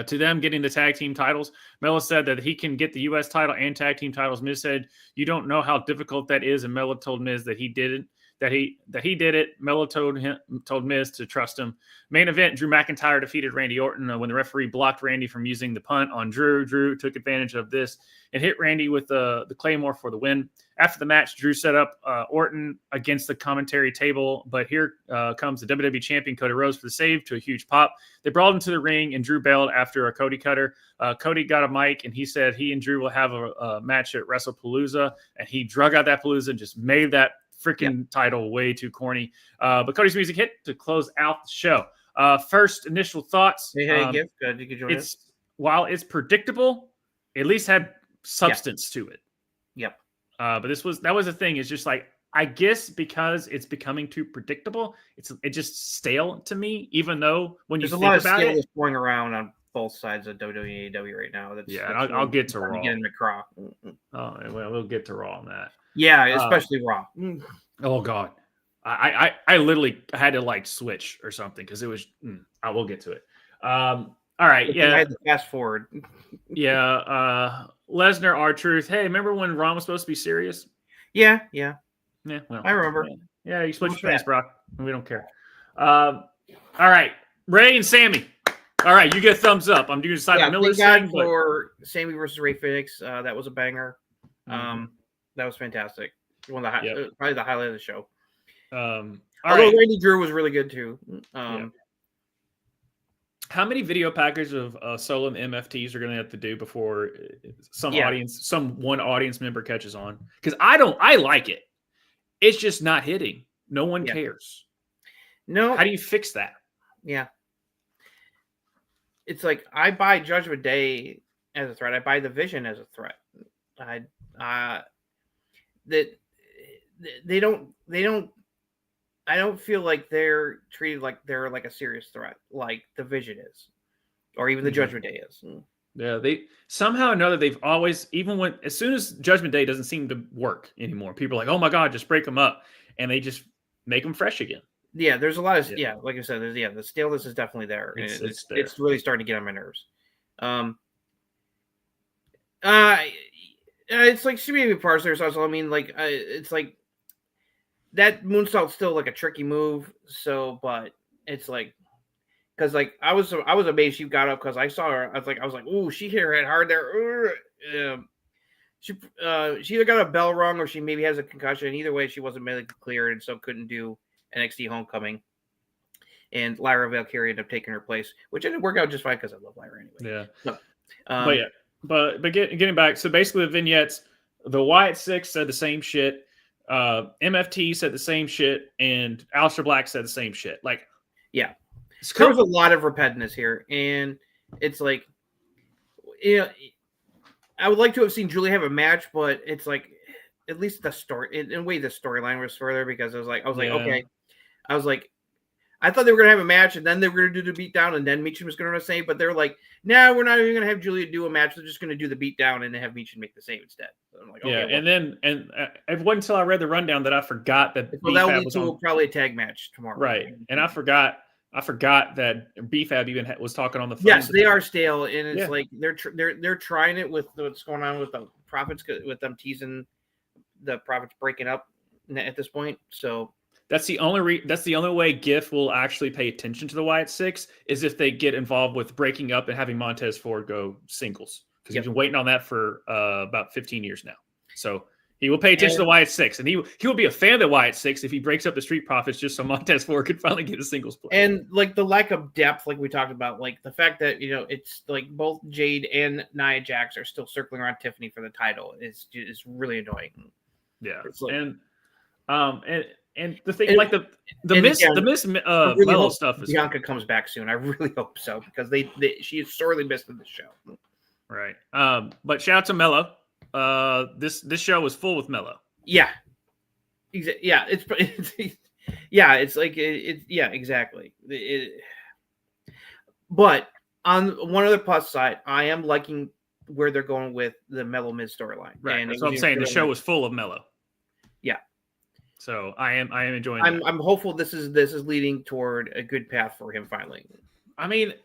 To them getting the tag team titles. Melo said that he can get the U.S. title and tag team titles. Miz said, you don't know how difficult that is. And Melo told Miz that he didn't. that he did it. Melo told Miz to trust him. Main event: Drew McIntyre defeated Randy Orton when the referee blocked Randy from using the punt on Drew. Drew took advantage of this and hit Randy with the Claymore for the win. After the match, Drew set up Orton against the commentary table, but here comes the WWE champion Cody Rhodes for the save to a huge pop. They brawled into the ring, and Drew bailed after a Cody cutter. Cody got a mic, and he said he and Drew will have a match at WrestlePalooza, and he drug out that Palooza and just made that freaking title way too corny. But Cody's music hit to close out the show. First initial thoughts. Hey, good. You can join us. While it's predictable, at least had substance to it. Yep. But that was the thing. It's just like, I guess because it's becoming too predictable, it just stale to me. Even though when there's you a think lot of about it, going around on both sides of WWE and AEW right now. I'll get to Raw. Get into Raw. Oh, well, we'll get to Raw on that. Yeah, especially Raw. Oh God, I literally had to like switch or something because it was. I will get to it. All right, I had to fast forward. Yeah, Lesnar, R-Truth. Hey, remember when Ron was supposed to be serious? Yeah. Well, I remember. Yeah, you split your pants, Brock. We don't care. All right, Ray and Sammy. All right, you get a thumbs up. I'm doing Simon Miller's thing. For Sammy versus Ray Phoenix, that was a banger. That was fantastic. One of the probably the highlight of the show. Although Randy Drew was really good too. How many video packages of solo MFTs are going to have to do before some audience member catches on? Because I like it. It's just not hitting. No one cares. No. How do you fix that? Yeah. It's like I buy Judgment Day as a threat. I buy the Vision as a threat. I don't feel like they're treated like they're like a serious threat, like the Vision is, or even the Judgment Day is. Yeah, they somehow or another they've always, even as soon as Judgment Day doesn't seem to work anymore, people are like, oh my God, just break them up, and they just make them fresh again. Yeah, there's a lot of like I said, the staleness is definitely there. It's really starting to get on my nerves. It's like she maybe Parsons. Also, I mean, like it's like that moonsault's still like a tricky move. So, but it's like because like I was amazed she got up because I saw her. I was like, ooh, she hit her head hard there. She either got a bell rung or she maybe has a concussion. Either way, she wasn't medically cleared and so couldn't do NXT Homecoming. And Lyra Valkyrie ended up taking her place, which ended up working out just fine because I love Lyra anyway. Yeah. But getting back, so basically the vignettes, the Wyatt Six said the same shit, MFT said the same shit, and Aleister Black said the same shit. Like, yeah, there was a lot of repetitiveness here, and it's like, I would like to have seen Julie have a match, but it's like, at least the story, in a way, the storyline was further because I was like, okay, I thought they were gonna have a match and then they were gonna do the beatdown and then Meechin was gonna say, but they're like, no, we're not even gonna have Julia do a match. They're just gonna do the beatdown and then have Meechin make the save instead. So I'm like, okay, it wasn't until I read the rundown that I forgot that that will lead to probably a tag match tomorrow. Right, and I forgot that BFAB even was talking on the phone. Yes, they are stale, and it's like they're trying it with what's going on with the Profits, with them teasing the Profits breaking up at this point. So. That's the only way GIF will actually pay attention to the Wyatt Six is if they get involved with breaking up and having Montez Ford go singles. Because he's been waiting on that for about 15 years now. So he will pay attention to the Wyatt Six. And he will be a fan of the Wyatt Six if he breaks up the Street Profits just so Montez Ford could finally get a singles play. And like the lack of depth, like we talked about, like the fact that, it's like both Jade and Nia Jax are still circling around Tiffany for the title is really annoying. Yeah. Like, and the thing, like the Miss Mellow stuff is Bianca comes back soon. I really hope so because she is sorely missed in the show. Right. But shout out to Mello. This show was full with Mello. Yeah. Yeah. It's like exactly. But on one other plus side, I am liking where they're going with the Mello Miz storyline. Right. That's what I'm saying. The show was full of Mello. Yeah. So I am enjoying. I'm hopeful this is leading toward a good path for him finally. I mean,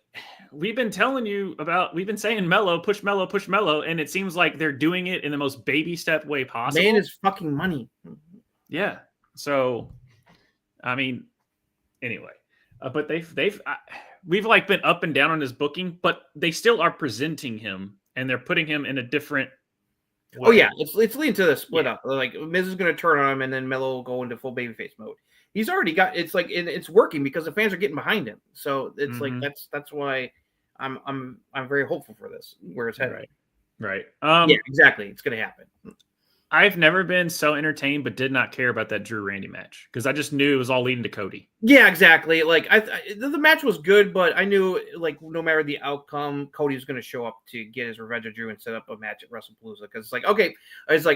we've been saying Mello, push Mello, and it seems like they're doing it in the most baby step way possible. Man is fucking money. Yeah. So I mean, anyway, but we've like been up and down on his booking, but they still are presenting him and they're putting him in a different way. Oh yeah, it's leading to the split up. Like Miz is going to turn on him, and then Melo will go into full babyface mode. He's already got it's working because the fans are getting behind him. So it's like that's why I'm very hopeful for this where it's headed. Right. Yeah, exactly. It's going to happen. I've never been so entertained, but did not care about that Drew Randy match because I just knew it was all leading to Cody. Yeah, exactly. Like the match was good, but I knew like no matter the outcome, Cody was going to show up to get his revenge on Drew and set up a match at WrestlePalooza. Because it's like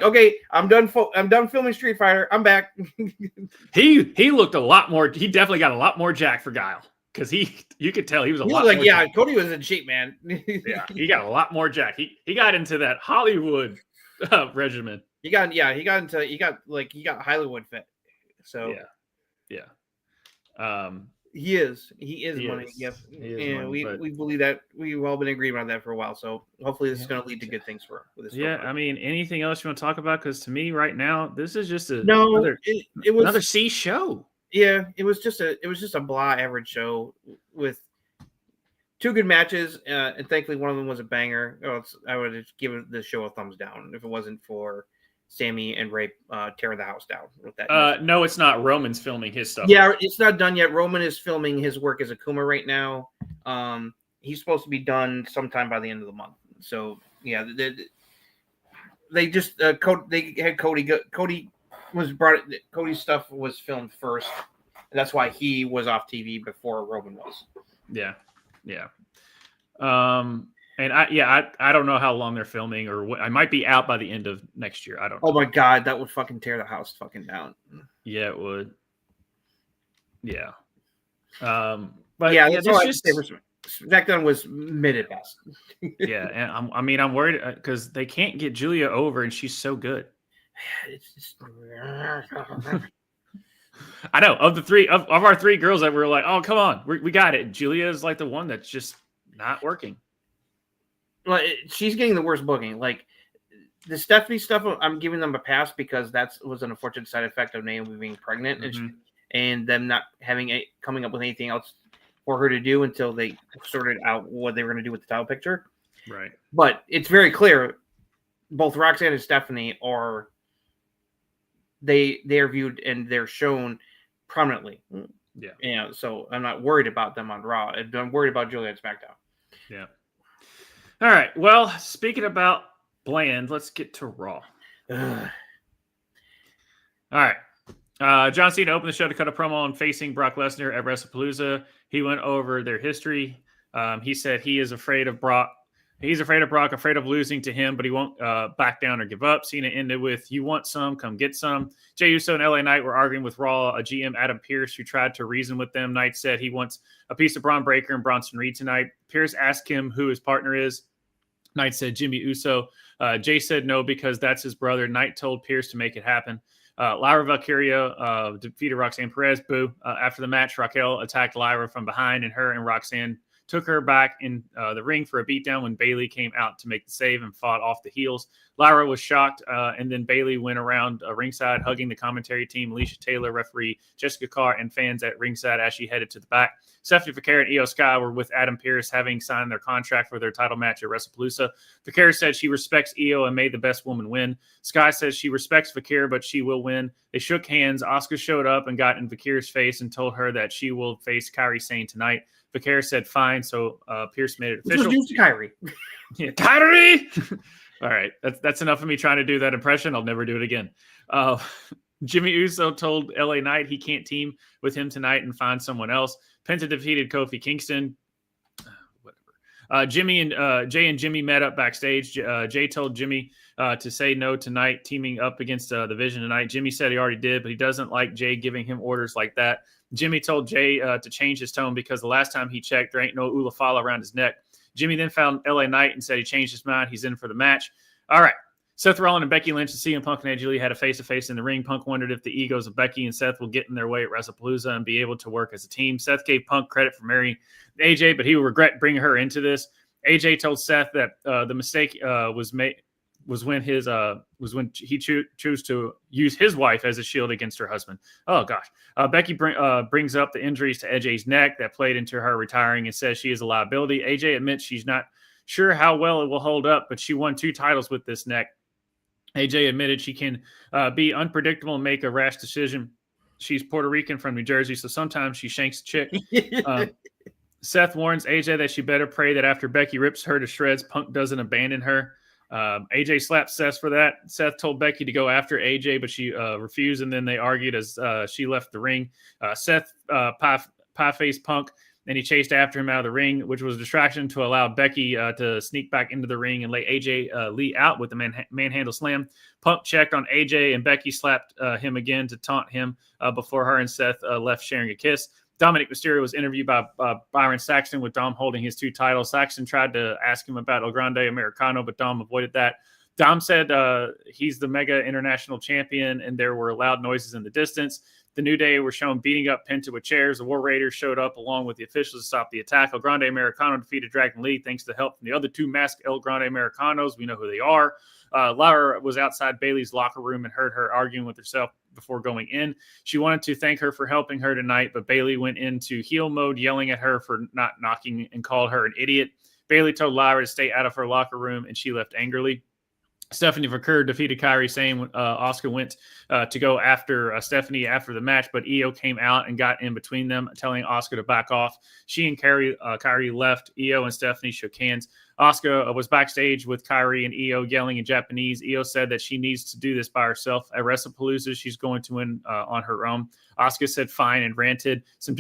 okay, I'm done filming Street Fighter. I'm back. He looked a lot more. He definitely got a lot more jacked for Guile because you could tell he was a lot. Like yeah, Cody was in shape, man. Yeah, he got a lot more jacked. He got into that Hollywood regimen. He got Hollywood fit. So yeah. He is money. Yes. And we believe that. We've all been in agreement on that for a while. So hopefully this is going to lead to good things for this. Yeah, I mean, anything else you want to talk about? Because to me, right now, this is just another C show. Yeah, it was just a blah average show with two good matches, and thankfully one of them was a banger. I would have given the show a thumbs down if it wasn't for Sammy and Ray tearing the house down with that. No, it's not. Roman's filming his stuff. Yeah, it's not done yet. Roman is filming his work as Akuma right now. He's supposed to be done sometime by the end of the month. So yeah, they just they had Cody was brought. Cody's stuff was filmed first. And that's why he was off TV before Roman was. Yeah. And I don't know how long they're filming, or I might be out by the end of next year. I don't know. Oh my God, that would fucking tear the house fucking down. Yeah, it would. Yeah. But yeah, that's all just Smackdown was mid at best. Yeah, and I'm worried because they can't get Julia over, and she's so good. It's just... I know of our three girls that were like, oh come on, we got it. Julia is like the one that's just not working. Well, she's getting the worst booking. Like the Stephanie stuff, I'm giving them a pass because that was an unfortunate side effect of Naomi being pregnant and them not coming up with anything else for her to do until they sorted out what they were going to do with the title picture. Right. But it's very clear both Roxanne and Stephanie are viewed and they're shown prominently. Yeah. Yeah. So I'm not worried about them on Raw. I'm worried about Julia at SmackDown. Yeah. All right. Well, speaking about bland, let's get to Raw. All right. John Cena opened the show to cut a promo on facing Brock Lesnar at WrestlePalooza. He went over their history. He said he is afraid of Brock. He's afraid of Brock, afraid of losing to him, but he won't back down or give up. Cena ended with, "You want some? Come get some." Jey Uso and LA Knight were arguing with Raw GM Adam Pearce, who tried to reason with them. Knight said he wants a piece of Braun Breaker and Bronson Reed tonight. Pearce asked him who his partner is. Knight said Jimmy Uso. Jay said no because that's his brother. Knight told Pearce to make it happen. Lyra Valkyria defeated Roxanne Perez. Boo. After the match, Raquel attacked Lyra from behind, and her and Roxanne took her back in the ring for a beatdown when Bayley came out to make the save and fought off the heels. Lyra was shocked, and then Bayley went around ringside hugging the commentary team, Alicia Taylor, referee Jessica Carr, and fans at ringside as she headed to the back. Stephanie Vaquera and Io Sky were with Adam Pearce, having signed their contract for their title match at WrestlePalooza. Vaquera said she respects Io and made the best woman win. Sky says she respects Vaquera, but she will win. They shook hands. Asuka showed up and got in Vaquera's face and told her that she will face Kairi Sane tonight. Vaquera said fine, so Pearce made it official. Introduce Kairi. Yeah, Kairi! All right, that's enough of me trying to do that impression. I'll never do it again. Jimmy Uso told LA Knight he can't team with him tonight and find someone else. Penta defeated Kofi Kingston. Whatever. Jay and Jimmy met up backstage. Jay told Jimmy to say no tonight, teaming up against the Vision tonight. Jimmy said he already did, but he doesn't like Jay giving him orders like that. Jimmy told Jay to change his tone because the last time he checked, there ain't no Ulafala around his neck. Jimmy then found LA Knight and said he changed his mind. He's in for the match. All right. Seth Rollins and Becky Lynch and CM Punk and Edge Lee had a face-to-face in the ring. Punk wondered if the egos of Becky and Seth will get in their way at WrestlePalooza and be able to work as a team. Seth gave Punk credit for marrying AJ, but he will regret bringing her into this. AJ told Seth that the mistake was made. was when he chose to use his wife as a shield against her husband. Oh gosh. Becky brings up the injuries to AJ's neck that played into her retiring and says she is a liability. AJ admits she's not sure how well it will hold up, but she won 2 titles with this neck. AJ admitted she can be unpredictable and make a rash decision. She's Puerto Rican from New Jersey, so sometimes she shanks a chick. Seth warns AJ that she better pray that after Becky rips her to shreds, Punk doesn't abandon her. AJ slapped Seth for that. Seth told Becky to go after AJ, but she refused, and then they argued as she left the ring. Seth pie-faced Punk, and he chased after him out of the ring, which was a distraction to allow Becky to sneak back into the ring and lay AJ Lee out with the manhandle slam. Punk checked on AJ, and Becky slapped him again to taunt him before her and Seth left sharing a kiss. Dominic Mysterio was interviewed by Byron Saxton with Dom holding his 2 titles. Saxton tried to ask him about El Grande Americano, but Dom avoided that. Dom said he's the Mega International Champion, and there were loud noises in the distance. The New Day were shown beating up Penta with chairs. The War Raiders showed up along with the officials to stop the attack. El Grande Americano defeated Dragon Lee thanks to help from the other 2 masked El Grande Americanos. We know who they are. Lara was outside Bayley's locker room and heard her arguing with herself before going in. She wanted to thank her for helping her tonight, but Bayley went into heel mode, yelling at her for not knocking and called her an idiot. Bayley told Lara to stay out of her locker room, and she left angrily. Stephanie Vaquer defeated Kairi Sane. Asuka went to go after Stephanie after the match, but Io came out and got in between them, telling Asuka to back off. She and Kairi left. Io and Stephanie shook hands. Asuka was backstage with Kairi and Io yelling in Japanese. Io said that she needs to do this by herself. At WrestlePalooza, she's going to win on her own. Asuka said fine and ranted some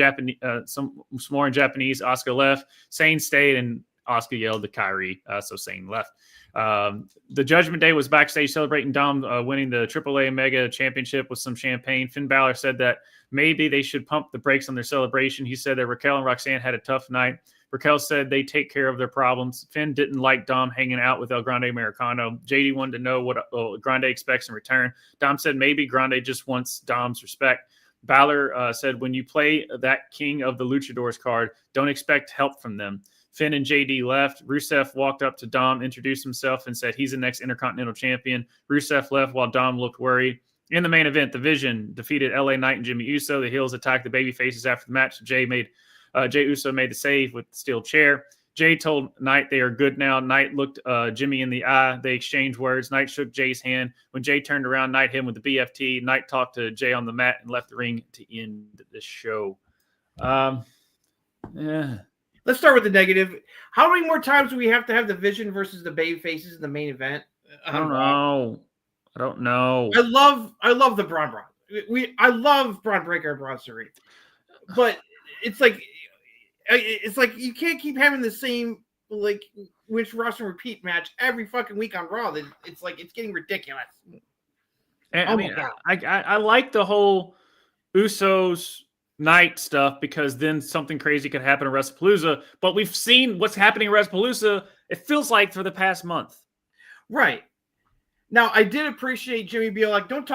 more in Japanese. Asuka left. Sane stayed, and Asuka yelled to Kairi, so Sane left. The Judgment Day was backstage celebrating Dom winning the AAA Mega Championship with some champagne. Finn Balor said that maybe they should pump the brakes on their celebration. He said that Raquel and Roxanne had a tough night. Raquel said they take care of their problems. Finn didn't like Dom hanging out with El Grande Americano. JD wanted to know what Grande expects in return. Dom said maybe Grande just wants Dom's respect. Balor said when you play that King of the Luchadors card, don't expect help from them. Finn and JD left. Rusev walked up to Dom, introduced himself, and said he's the next Intercontinental Champion. Rusev left while Dom looked worried. In the main event, The Vision defeated LA Knight and Jimmy Uso. The heels attacked the babyfaces after the match. Jay Uso made the save with the steel chair. Jay told Knight they are good now. Knight looked Jimmy in the eye. They exchanged words. Knight shook Jay's hand. When Jay turned around, Knight hit him with the BFT. Knight talked to Jay on the mat and left the ring to end the show. Yeah. Let's start with the negative. How many more times do we have to have the Vision versus the Babyfaces in the main event? I don't know. I love the Braun. I love Braun Breaker and Braun Strowman, but it's like you can't keep having the same like which roster repeat match every fucking week on Raw. It's like it's getting ridiculous. And, I like the whole Usos Night stuff because then something crazy could happen at WrestlePalooza. But we've seen what's happening at WrestlePalooza. It feels like for the past month. Right. Now, I did appreciate Jimmy being like, don't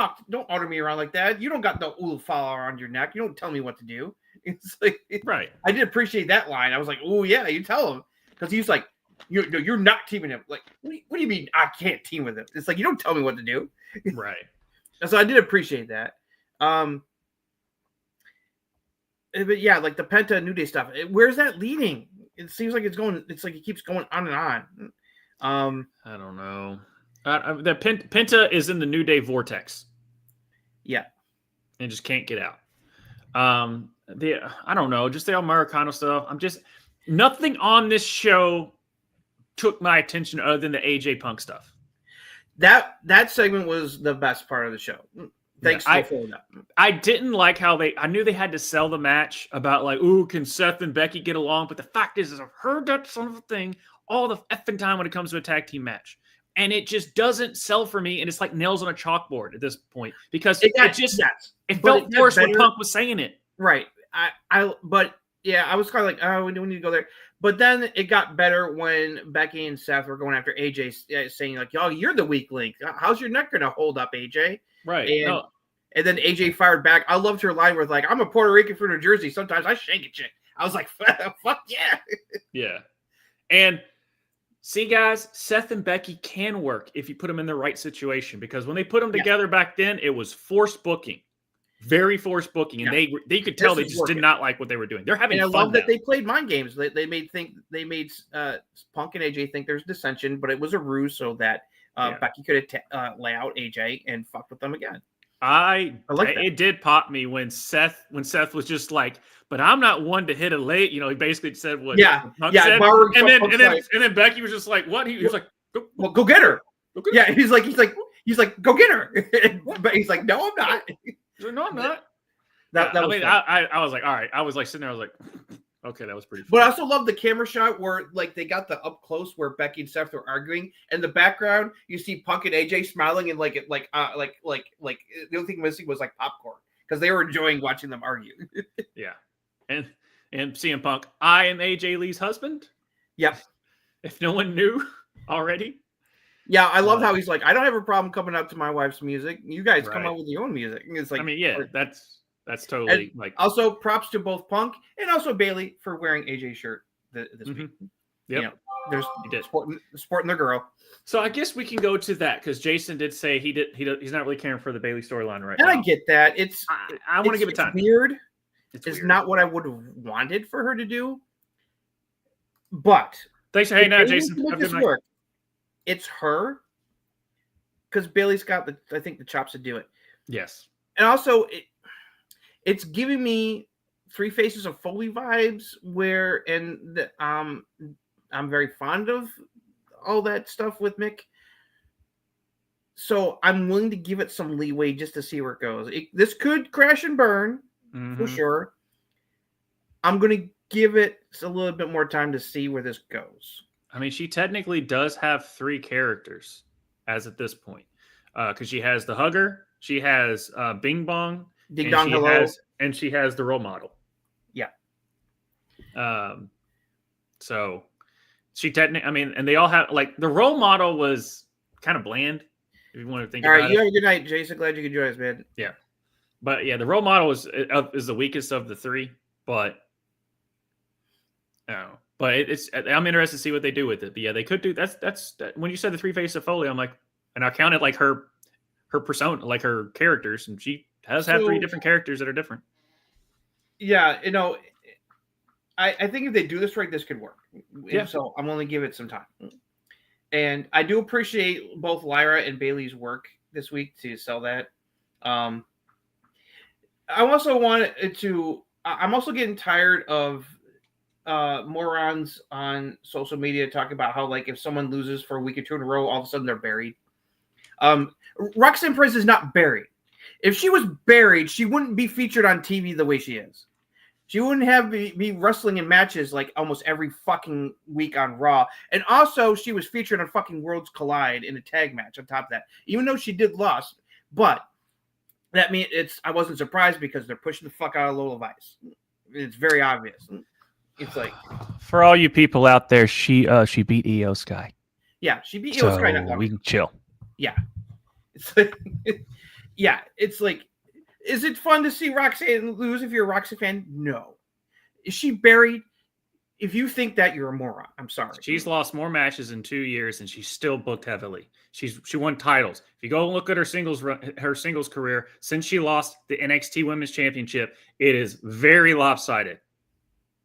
order me around like that. You don't got the ool follower around your neck. You don't tell me what to do. It's like, right. I did appreciate that line. I was like, oh, yeah, you tell him. Because he's like, you're not teaming him. Like, what do you mean I can't team with him? It's like, you don't tell me what to do. Right. So I did appreciate that. But yeah, like the Penta New Day stuff. Where's that leading? It seems like it's like it keeps going on and on. I don't know. The Penta is in the New Day vortex. Yeah. And just can't get out. I don't know. Just the Americano stuff. Nothing on this show took my attention other than the AJ Punk stuff. That segment was the best part of the show. Thanks for following up. I didn't like how I knew they had to sell the match about like, ooh, can Seth and Becky get along? But the fact is I've heard that son of a thing all the effing time when it comes to a tag team match. And it just doesn't sell for me. And it's like nails on a chalkboard at this point because it felt forced when Punk was saying it. Right. But yeah, I was kind of like, oh, we don't need to go there. But then it got better when Becky and Seth were going after AJ, saying like, "Yo, you're the weak link. How's your neck going to hold up, AJ?" Right. And then AJ fired back. I loved her line with like, "I'm a Puerto Rican from New Jersey. Sometimes I shank a chick." I was like, "Fuck yeah." Yeah. And See, guys, Seth and Becky can work if you put them in the right situation, because when they put them together back then, it was forced booking. Very forced booking, and they could tell they just did not like what they were doing. They're having fun. I love that they played mind games. They made Punk and AJ think there's dissension, but it was a ruse so that Becky could lay out AJ and fuck with them again. I like that. It did pop me when Seth was just like, but I'm not one to hit a late. You know, he basically said what Punk said. And then Becky was just like, what? He was like, go get her. He's like, go get her. But he's like, no, I'm not. No, I'm not. I was like, all right. I was like sitting there. I was like, okay, that was pretty fun. But I also love the camera shot where like they got the up close where Becky and Seth were arguing, and the background you see Punk and AJ smiling, and the only thing missing was like popcorn because they were enjoying watching them argue. Yeah, and CM Punk, I am AJ Lee's husband. Yep. If no one knew already. Yeah, I love how he's like, I don't have a problem coming up to my wife's music. You guys come out with your own music. It's like, I mean, yeah, that's totally like. Also, props to both Punk and also Bailey for wearing AJ's shirt this week. Yep, you know, there's sporting their girl. So I guess we can go to that because Jason did say he's not really caring for the Bailey storyline right now. And I get that. I want to give it time. Weird. It's not what I would have wanted for her to do. But thanks for hanging out, Jason. Make this work. It's her because Bailey's got the chops to do it. Yes, and also it's giving me Three Faces of Foley vibes, I'm very fond of all that stuff with Mick. So I'm willing to give it some leeway just to see where it goes. This could crash and burn for sure. I'm going to give it a little bit more time to see where this goes. I mean, she technically does have 3 characters as at this point, because she has the hugger, she has Bing Bong, Ding Dong Hello, and she has the role model. Yeah. So she technically, I mean, and they all have like the role model was kind of bland. If you want to think. All right, you have a good night, Jason. Glad you could join us, man. Yeah, but yeah, the role model is the weakest of the 3, but. Oh. But I'm interested to see what they do with it. But yeah, they could do that's when you said the 3 Faces of Foley, I'm like, and I counted like her persona, like her characters, and she has had 3 different characters that are different. Yeah, you know, I think if they do this right, this could work. Yeah. So I'm only give it some time. And I do appreciate both Lyra and Bailey's work this week to sell that. I also wanted to. I'm also getting tired of morons on social media talking about how like if someone loses for a week or 2 in a row, all of a sudden they're buried. Roxanne Perez is not buried. If she was buried, she wouldn't be featured on TV the way she is. She wouldn't have be wrestling in matches like almost every fucking week on Raw. And also she was featured on fucking Worlds Collide in a tag match on top of that, even though she did lose. But that means I wasn't surprised because they're pushing the fuck out of Lola Vice. It's very obvious. It's like, for all you people out there, she beat Io Sky. Yeah, she beat Io Sky. So we can chill. Yeah, it's like, yeah, it's like, is it fun to see Roxanne lose if you're a Roxanne fan? No. Is she buried? If you think that, you're a moron. I'm sorry. She's lost more matches in 2 years, and she's still booked heavily. She won titles. If you go look at her singles career since she lost the NXT Women's Championship, it is very lopsided.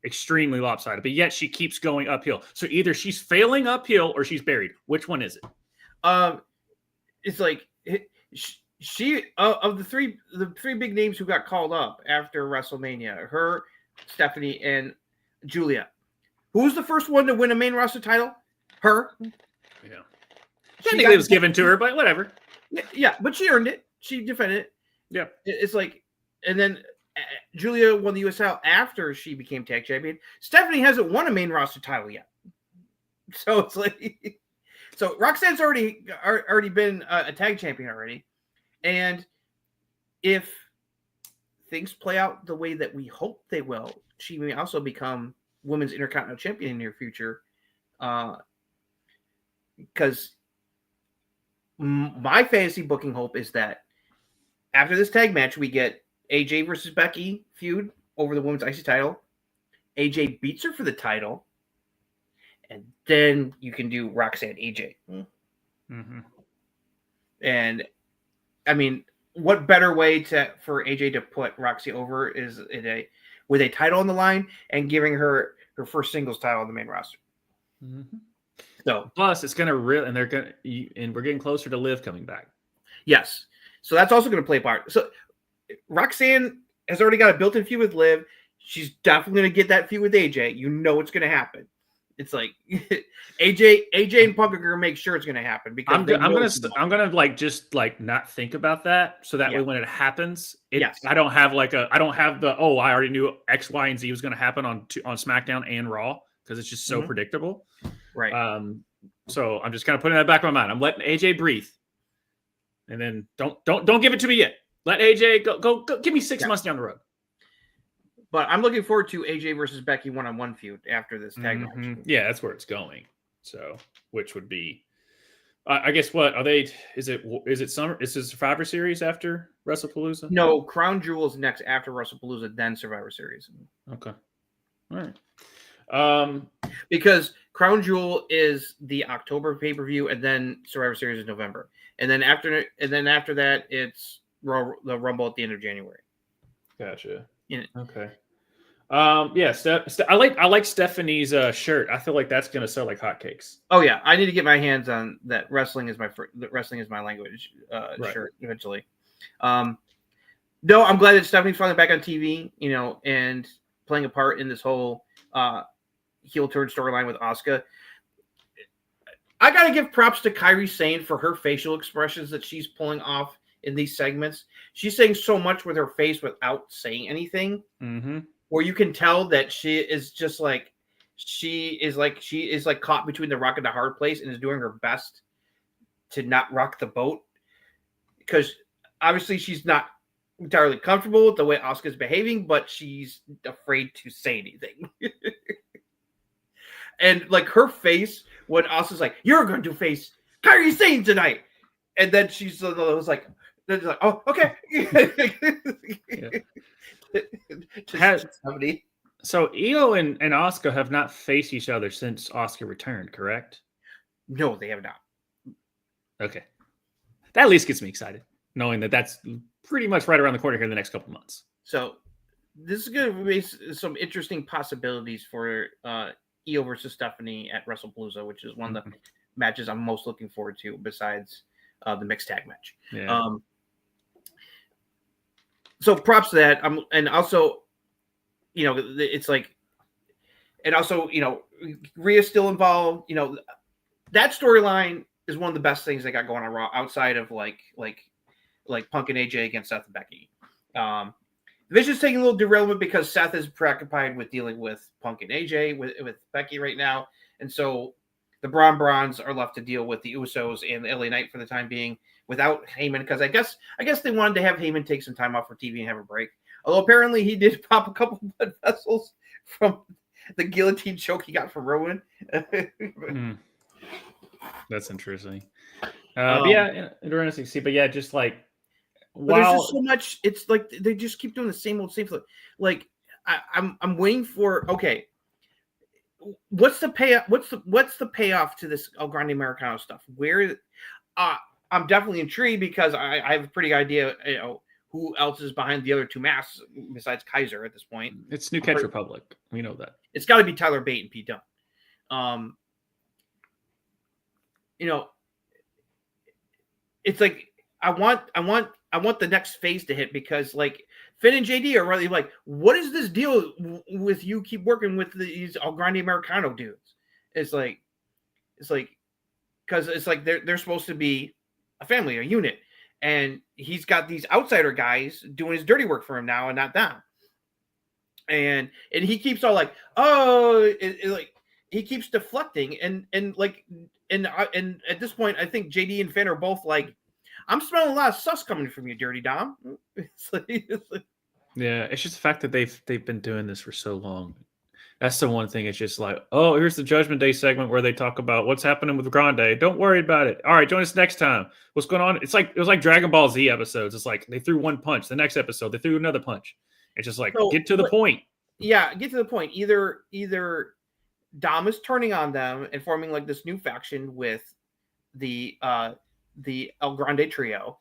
Extremely lopsided, but yet she keeps going uphill. So either she's failing uphill or she's buried. Which one is it? It's like she of the three big names who got called up after WrestleMania, her, Stephanie, and Julia. Who was the first one to win a main roster title? Her. Yeah. Technically it was given to her, but whatever. Yeah, but she earned it. She defended it. Yeah. It's like, and then Julia won the US title after she became tag champion. Stephanie hasn't won a main roster title yet. So it's like, so Roxanne's already been a tag champion already. And if things play out the way that we hope they will, she may also become Women's Intercontinental Champion in the near future. Because my fantasy booking hope is that after this tag match, we get AJ versus Becky feud over the Women's IC title. AJ beats her for the title. and then you can do Roxanne AJ. Mm-hmm. And I mean, what better way for AJ to put Roxy over is with a title on the line and giving her first singles title on the main roster. Mm-hmm. So plus, it's gonna and we're getting closer to Liv coming back. Yes, so that's also going to play a part. So Roxanne has already got a built-in feud with Liv. She's definitely going to get that feud with AJ. You know what's going to happen. It's like AJ and Punk are going to make sure it's going to happen because I'm gonna like just like not think about that, so that way when it happens, I don't have the I already knew X, Y, and Z was going to happen on SmackDown and Raw because it's just so predictable. Right. So I'm just kind of putting that back in my mind. I'm letting AJ breathe, and then don't give it to me yet. Let AJ go give me 6 months down the road. But I'm looking forward to AJ versus Becky one-on-one feud after this tag match. Yeah, that's where it's going. So, which would be, I guess, what are they? Is it summer? Is it Survivor Series after WrestlePalooza? No, Crown Jewel is next after WrestlePalooza, then Survivor Series. Okay, all right. Because Crown Jewel is the October pay-per-view, and then Survivor Series is November, and then after that, it's the Rumble at the end of January. Gotcha. Yeah. Okay. Yeah. I like Stephanie's shirt. I feel like that's gonna sell like hotcakes. Oh yeah, I need to get my hands on that. Wrestling is my language shirt eventually. No, I'm glad that Stephanie's finally back on TV. And playing a part in this whole heel turn storyline with Asuka. I gotta give props to Kairi Sane for her facial expressions that she's pulling off in these segments. She's saying so much with her face without saying anything, where you can tell that she is caught between the rock and the hard place and is doing her best to not rock the boat, because obviously she's not entirely comfortable with the way Asuka's behaving, but she's afraid to say anything. And like her face when Asuka's like, "You're going to face Kairi Sane tonight," and then she's like, "Oh, okay." So Io and Asuka have not faced each other since Asuka returned, correct? No, they have not. Okay, that at least gets me excited, knowing that that's pretty much right around the corner here in the next couple of months. So this is going to be some interesting possibilities for Io versus Stephanie at WrestlePalooza, which is one of the matches I'm most looking forward to besides the mixed tag match. Yeah. So props to that. And also, it's like, and also, Rhea's still involved. That storyline is one of the best things they got going on Raw outside of like Punk and AJ against Seth and Becky. Vision's taking a little derailment because Seth is preoccupied with dealing with Punk and AJ with Becky right now. And so the Brawns are left to deal with the Usos and LA Knight for the time being without Heyman, because I guess they wanted to have Heyman take some time off for TV and have a break. Although apparently he did pop a couple of blood vessels from the guillotine choke he got from Rowan. That's interesting. Yeah, interesting to see. But yeah, just like, but there's just so much. It's like they just keep doing the same old thing. Like I'm waiting for, okay, what's the payoff? What's the payoff to this El Grande Americano stuff? Where I'm definitely intrigued because I have a pretty idea, who else is behind the other two masks besides Kaiser at this point. It's New Catch Republic. We know that. It's got to be Tyler Bate and Pete Dunne. It's like I want the next phase to hit, because like Finn and JD are really like, what is this deal with you keep working with these El Grande Americano dudes? It's like because it's like they're supposed to be a family, a unit, and he's got these outsider guys doing his dirty work for him now and not them. And he keeps all like, like he keeps deflecting and at this point I think JD and Finn are both like, I'm smelling a lot of sus coming from you, Dirty Dom. Yeah, it's just the fact that they've been doing this for so long. That's the one thing. It's just like, oh, here's the Judgment Day segment where they talk about what's happening with Grande. Don't worry about it. All right, join us next time. What's going on? It was like Dragon Ball Z episodes. It's like they threw one punch. The next episode, they threw another punch. It's just like, get to the point. Yeah, get to the point. Either Dom is turning on them and forming like this new faction with the El Grande trio,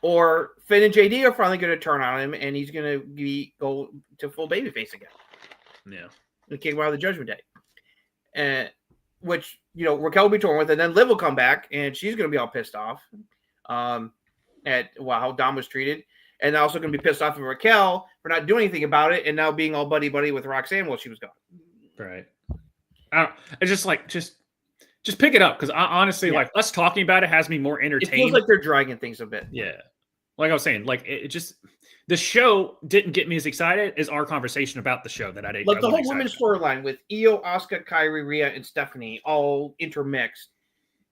or Finn and JD are finally going to turn on him and he's going to go to full babyface again. Yeah, and kick him out of the Judgment Day, and which Raquel will be torn with, and then Liv will come back and she's going to be all pissed off at how Dom was treated, and also going to be pissed off at Raquel for not doing anything about it, and now being all buddy with Roxanne while she was gone. Right. It's just pick it up, because I honestly like us talking about it has me more entertained. It feels like they're dragging things a bit. Yeah. Like I was saying, like it just the show didn't get me as excited as our conversation about the show that I didn't. Like the whole women's storyline with Io, Asuka, Kairi, Rhea, and Stephanie all intermixed.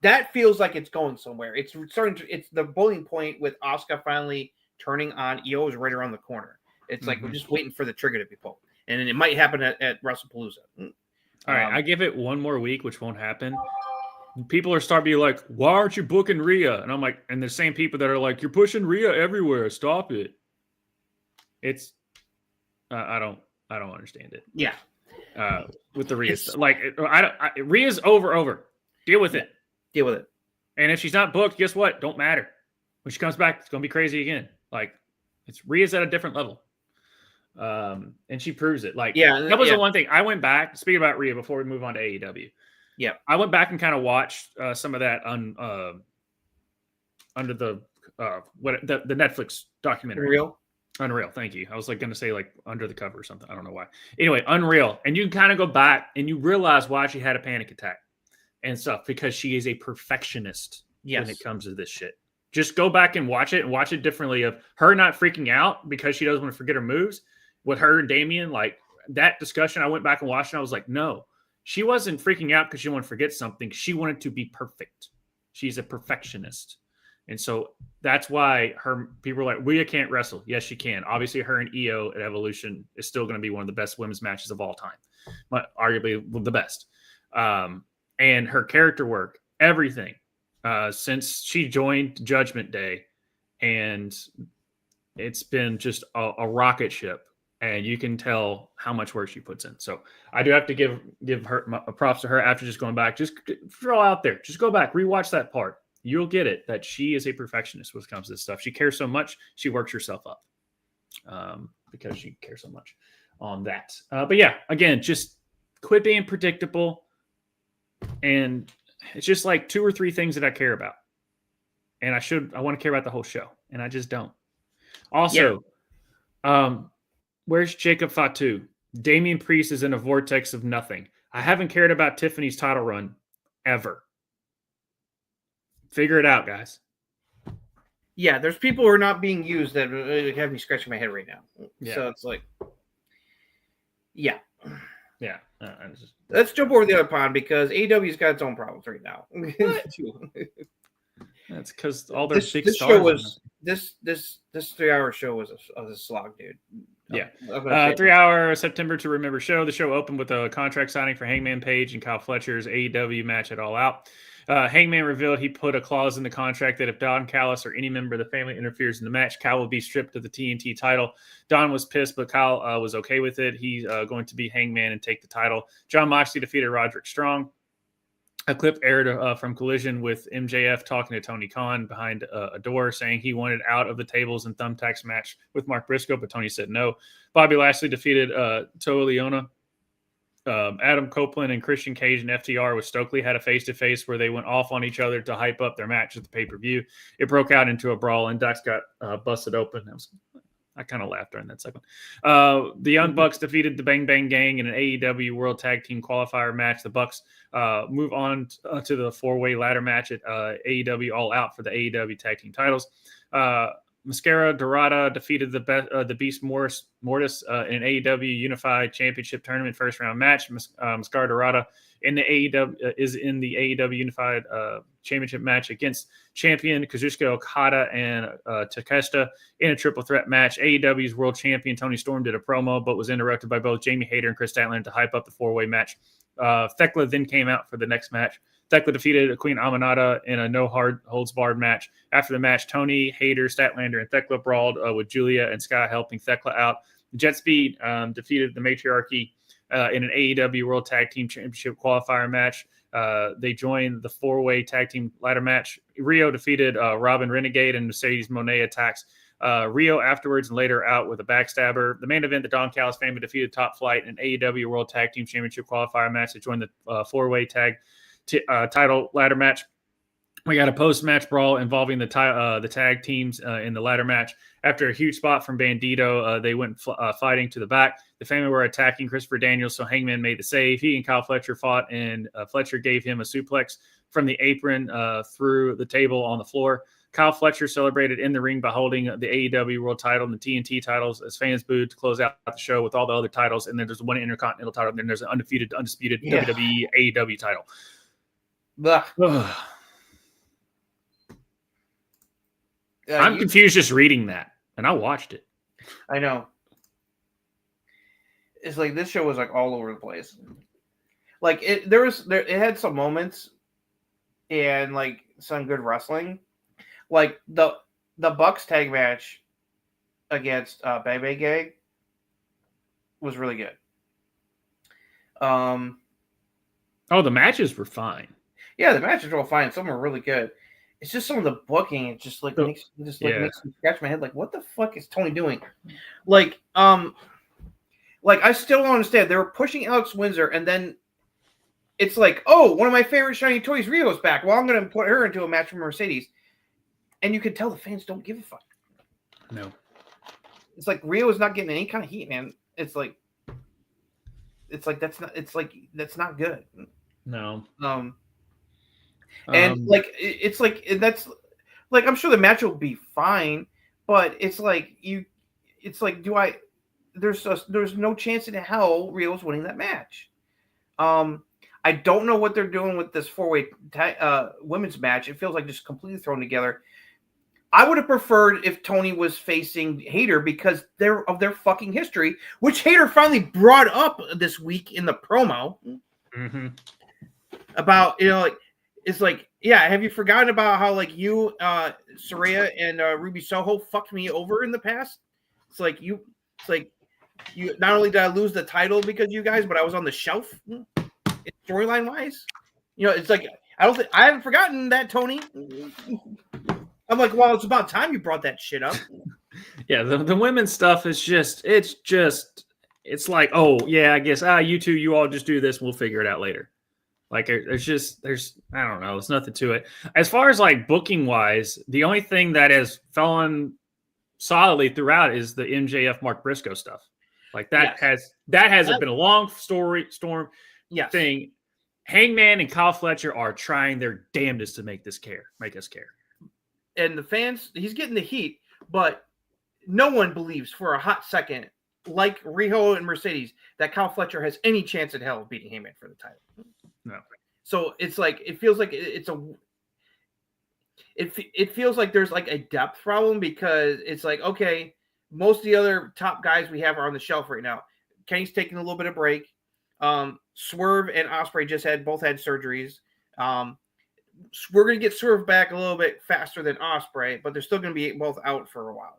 That feels like it's going somewhere. It's the boiling point with Asuka finally turning on Io is right around the corner. It's like we're just waiting for the trigger to be pulled, and it might happen at WrestlePalooza. All right, I give it one more week, which won't happen. People are starting to be like, "Why aren't you booking Rhea?" And I'm like, and the same people that are like, "You're pushing Rhea everywhere. Stop it." It's, I don't understand it. Yeah, with the Rhea, Rhea's over. Deal with it. Deal with it. And if she's not booked, guess what? Don't matter. When she comes back, it's gonna be crazy again. Like, it's Rhea's at a different level. And she proves it. Like, that was the one thing I went back. Speaking about Rhea, before we move on to AEW, I went back and kind of watched some of that under the Netflix documentary. Unreal. Thank you. I was like going to say like Under the Cover or something. I don't know why. Anyway, Unreal, and you can kind of go back and you realize why she had a panic attack and stuff, because she is a perfectionist when it comes to this shit. Just go back and watch it differently, of her not freaking out because she doesn't want to forget her moves. With her and Damian, like that discussion, I went back and watched, and I was like, no, she wasn't freaking out because she wanted to forget something. She wanted to be perfect. She's a perfectionist. And so that's why people are like, Rhea can't wrestle. Yes, she can. Obviously, her and Io at Evolution is still going to be one of the best women's matches of all time, but arguably the best. And her character work, everything, since she joined Judgment Day, and it's been just a rocket ship. And you can tell how much work she puts in. So I do have to give her props to her after just going back. Just throw out there. Just go back. Rewatch that part. You'll get it, that she is a perfectionist when it comes to this stuff. She cares so much. She works herself up because she cares so much on that. But yeah, again, just quit being predictable. And it's just like 2 or 3 things that I care about. And I want to care about the whole show. And I just don't. Also, where's Jacob Fatu? Damian Priest is in a vortex of nothing. I haven't cared about Tiffany's title run ever. Figure it out, guys. Yeah, there's people who are not being used that have me scratching my head right now. Yeah. So it's like, yeah. Let's jump over the other pond, because AEW's got its own problems right now. That's because all their big stars. Show was this 3-hour show was a slog, dude. Yeah. 3-hour September to Remember show. The show opened with a contract signing for Hangman Page and Kyle Fletcher's AEW match at All Out. Hangman revealed he put a clause in the contract that if Don Callis or any member of the family interferes in the match, Kyle will be stripped of the TNT title. Don was pissed, but Kyle was okay with it. He's going to be Hangman and take the title. Jon Moxley defeated Roderick Strong. A clip aired from Collision with MJF talking to Tony Khan behind a door, saying he wanted out of the tables and thumbtacks match with Mark Briscoe, but Tony said no. Bobby Lashley defeated Toa Leona. Adam Copeland and Christian Cage and FTR with Stokely had a face-to-face where they went off on each other to hype up their match at the pay-per-view. It broke out into a brawl, and Dax got busted open. I kind of laughed during that segment. The Young Bucks defeated the Bang Bang Gang in an AEW World Tag Team Qualifier match. The Bucks move on to the 4-way ladder match at AEW All Out for the AEW Tag Team titles. Mascara Dorada defeated the Beast Mortis in an AEW Unified Championship Tournament first round match. Mascara Dorada in the AEW Unified Championship match against champion Kazuchika Okada and Takeshita in a triple threat match. AEW's world champion Tony Storm did a promo, but was interrupted by both Jamie Hayter and Chris Statlander to hype up the 4-way match. Thekla then came out for the next match. Thekla defeated Queen Aminata in a no holds barred match. After the match, Tony, Hayter, Statlander, and Thekla brawled with Julia and Sky helping Thekla out. Jet Speed defeated the Matriarchy in an AEW World Tag Team Championship qualifier match. They joined the 4-way tag team ladder match. Rio defeated Robin Renegade, and Mercedes Moné attacks Rio afterwards and later out with a backstabber. The main event, the Don Callis family defeated Top Flight in an AEW World Tag Team Championship qualifier match. They joined the 4-way tag title ladder match. We got a post-match brawl involving the tag teams in the ladder match. After a huge spot from Bandito, they went fighting to the back. The family were attacking Christopher Daniels, so Hangman made the save. He and Kyle Fletcher fought, and Fletcher gave him a suplex from the apron through the table on the floor. Kyle Fletcher celebrated in the ring by holding the AEW World title and the TNT titles as fans booed to close out the show with all the other titles. And then there's one Intercontinental title, and then there's an undisputed WWE AEW title. I'm confused just reading that, and I watched it. I know. It's like this show was like all over the place. Like it had some moments and like some good wrestling. Like the Bucks tag match against Bebe Gang was really good. The matches were fine. Yeah, the matches were all fine. Some were really good. It's just some of the booking. It just like makes me scratch my head. Like, what the fuck is Tony doing? Like I still don't understand. They were pushing Alex Windsor, and then it's like, oh, one of my favorite shiny toys, Rio's back. Well, I'm going to put her into a match with Mercedes, and you can tell the fans don't give a fuck. No, it's like Rio is not getting any kind of heat, man. It's like that's not good. No. And it's like that's like I'm sure the match will be fine, but it's like there's no chance in hell Rio's winning that match. I don't know what they're doing with this 4-way women's match. It feels like just completely thrown together. I would have preferred if Tony was facing Hayter because of their fucking history, which Hayter finally brought up this week in the promo about it's like, yeah, have you forgotten about how like you, Saraya and Ruby Soho fucked me over in the past? It's like you not only did I lose the title because you guys, but I was on the shelf storyline wise. It's like I haven't forgotten that, Tony. I'm like, well, it's about time you brought that shit up. Yeah, the women's stuff is it's like, oh yeah, I guess you all just do this and we'll figure it out later. Like there's I don't know, there's nothing to it. As far as like booking wise, the only thing that has fallen solidly throughout is the MJF Mark Briscoe stuff. Like that hasn't been a long storm thing. Hangman and Kyle Fletcher are trying their damnedest to make us care. And the fans, he's getting the heat, but no one believes for a hot second, like Riho and Mercedes, that Kyle Fletcher has any chance in hell of beating Heyman for the title. No. So it's like it feels like it feels like there's like a depth problem because it's like, okay, most of the other top guys we have are on the shelf right now. Kenny's taking a little bit of break. Swerve and Ospreay both had surgeries. We're going to get Swerve back a little bit faster than Ospreay, but they're still going to be both out for a while.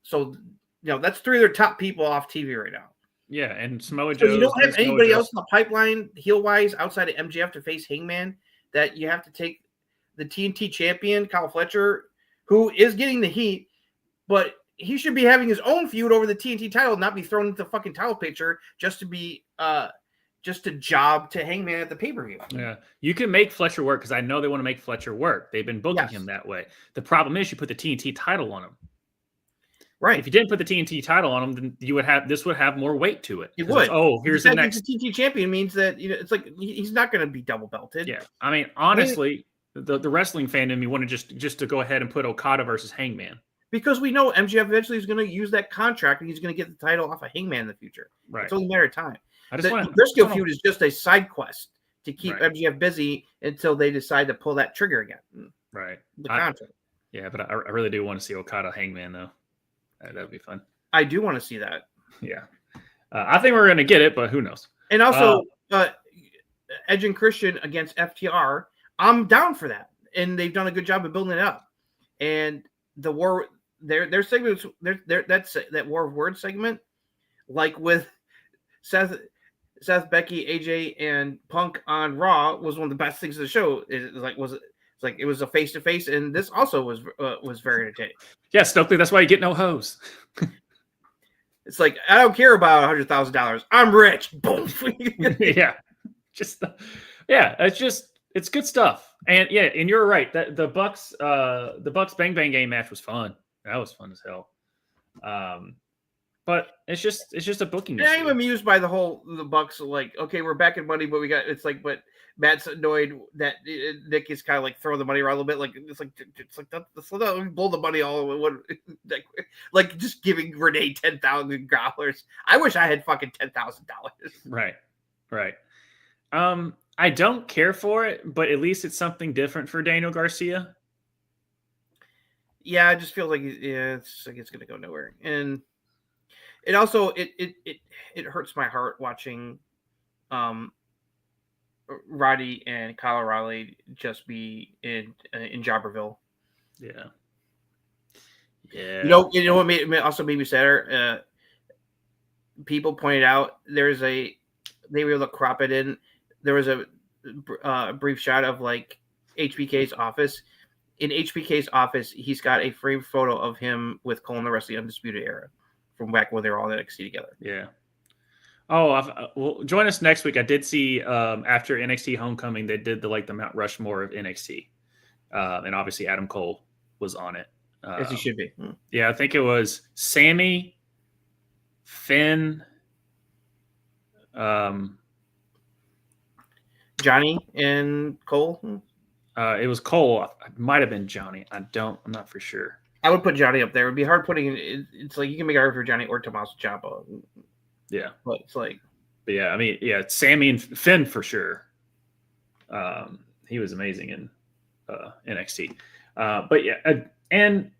So that's three of their top people off TV right now. Yeah, and Samoa Joe. So you don't have anybody else in the pipeline, heel-wise, outside of MJF to face Hangman, that you have to take the TNT champion, Kyle Fletcher, who is getting the heat, but he should be having his own feud over the TNT title, not be thrown into the fucking title picture just to job to Hangman at the pay-per-view. Yeah, you can make Fletcher work because I know they want to make Fletcher work. They've been booking him that way. The problem is you put the TNT title on him. Right. If you didn't put the TNT title on him, then this would have more weight to it. It would. Here's the next. The TNT champion means that it's like he's not going to be double belted. Yeah, I mean, honestly, the wrestling fan in me wanted just to go ahead and put Okada versus Hangman because we know MJF eventually is going to use that contract and he's going to get the title off of Hangman in the future. Right. It's only a matter of time. The Briscoe feud is just a side quest to keep MJF busy until they decide to pull that trigger again. Right. The contract. But I really do want to see Okada Hangman though. That'd be fun. I do want to see that. Yeah. I think we're going to get it, but who knows? And also, Edge and Christian against FTR, I'm down for that. And they've done a good job of building it up. And the war, their segments, that War of Words segment like with Seth, Becky, AJ, and Punk on Raw was one of the best things of the show. It was a face to face, and this also was very entertaining. Yeah, Stokely, that's why you get no hose. It's like, I don't care about $100,000. I'm rich. Boom. Yeah, it's good stuff. And yeah, and you're right. That the Bucks Bang Bang game match was fun. That was fun as hell. But it's just a booking issue. I'm amused by the Bucks. Like, okay, we're back in money, but but Matt's annoyed that Nick is kind of like throwing the money around a little bit. Like, let's blow the money all like just giving Renee $10,000. I wish I had fucking $10,000. Right. I don't care for it, but at least it's something different for Daniel Garcia. Yeah, it just feels like it's gonna go nowhere, and it also it hurts my heart watching Roddy and Kyle O'Reilly just be in Jobberville. Yeah. You know what also made me sadder? People pointed out they were able to crop it in. There was a brief shot of like HBK's office. In HBK's office, he's got a framed photo of him with Cole in the rest of the Undisputed Era from back when they were all in NXT together. Yeah. Oh, well, join us next week. I did see after NXT Homecoming, they did the Mount Rushmore of NXT, and obviously Adam Cole was on it. As he should be. Yeah, I think it was Sammy, Finn, Johnny and Cole. It was Cole. It might have been Johnny. I'm not for sure. I would put Johnny up there. It would be hard putting. It's like you can make it hard for Johnny or Tommaso Ciampa. Yeah, but it's like. But yeah, I mean, yeah, Sammy and Finn for sure. He was amazing in NXT. But yeah, and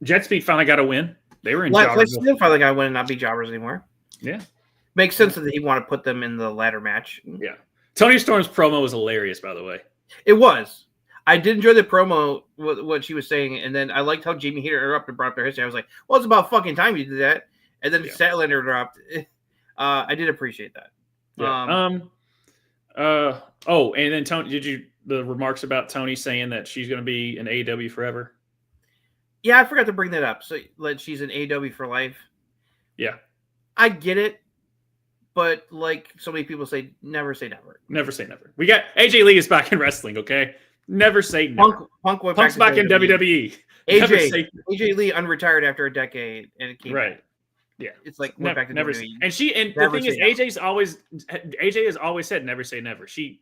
Jet Speed finally got a win. They were in. Still finally got a win and not be jobbers anymore. Yeah, makes sense that he want to put them in the ladder match. Yeah, Tony Storm's promo was hilarious, by the way. It was. I did enjoy the promo, what she was saying, and then I liked how Jamie Hayter interrupted and brought up their history. I was like, well, it's about fucking time you did that. And then Statlander dropped. I did appreciate that. Yeah. And then Tony, the remarks about Tony saying that she's going to be in AEW forever? Yeah, I forgot to bring that up. So she's in AEW for life. Yeah. I get it. But like so many people say, never say never. Never say never. We got AJ Lee is back in wrestling, okay? Never say never. Punk's back in WWE. AJ Lee unretired after a decade, and it came back. Yeah, it's like went back to never. WWE. And the thing is, AJ has always said never say never. She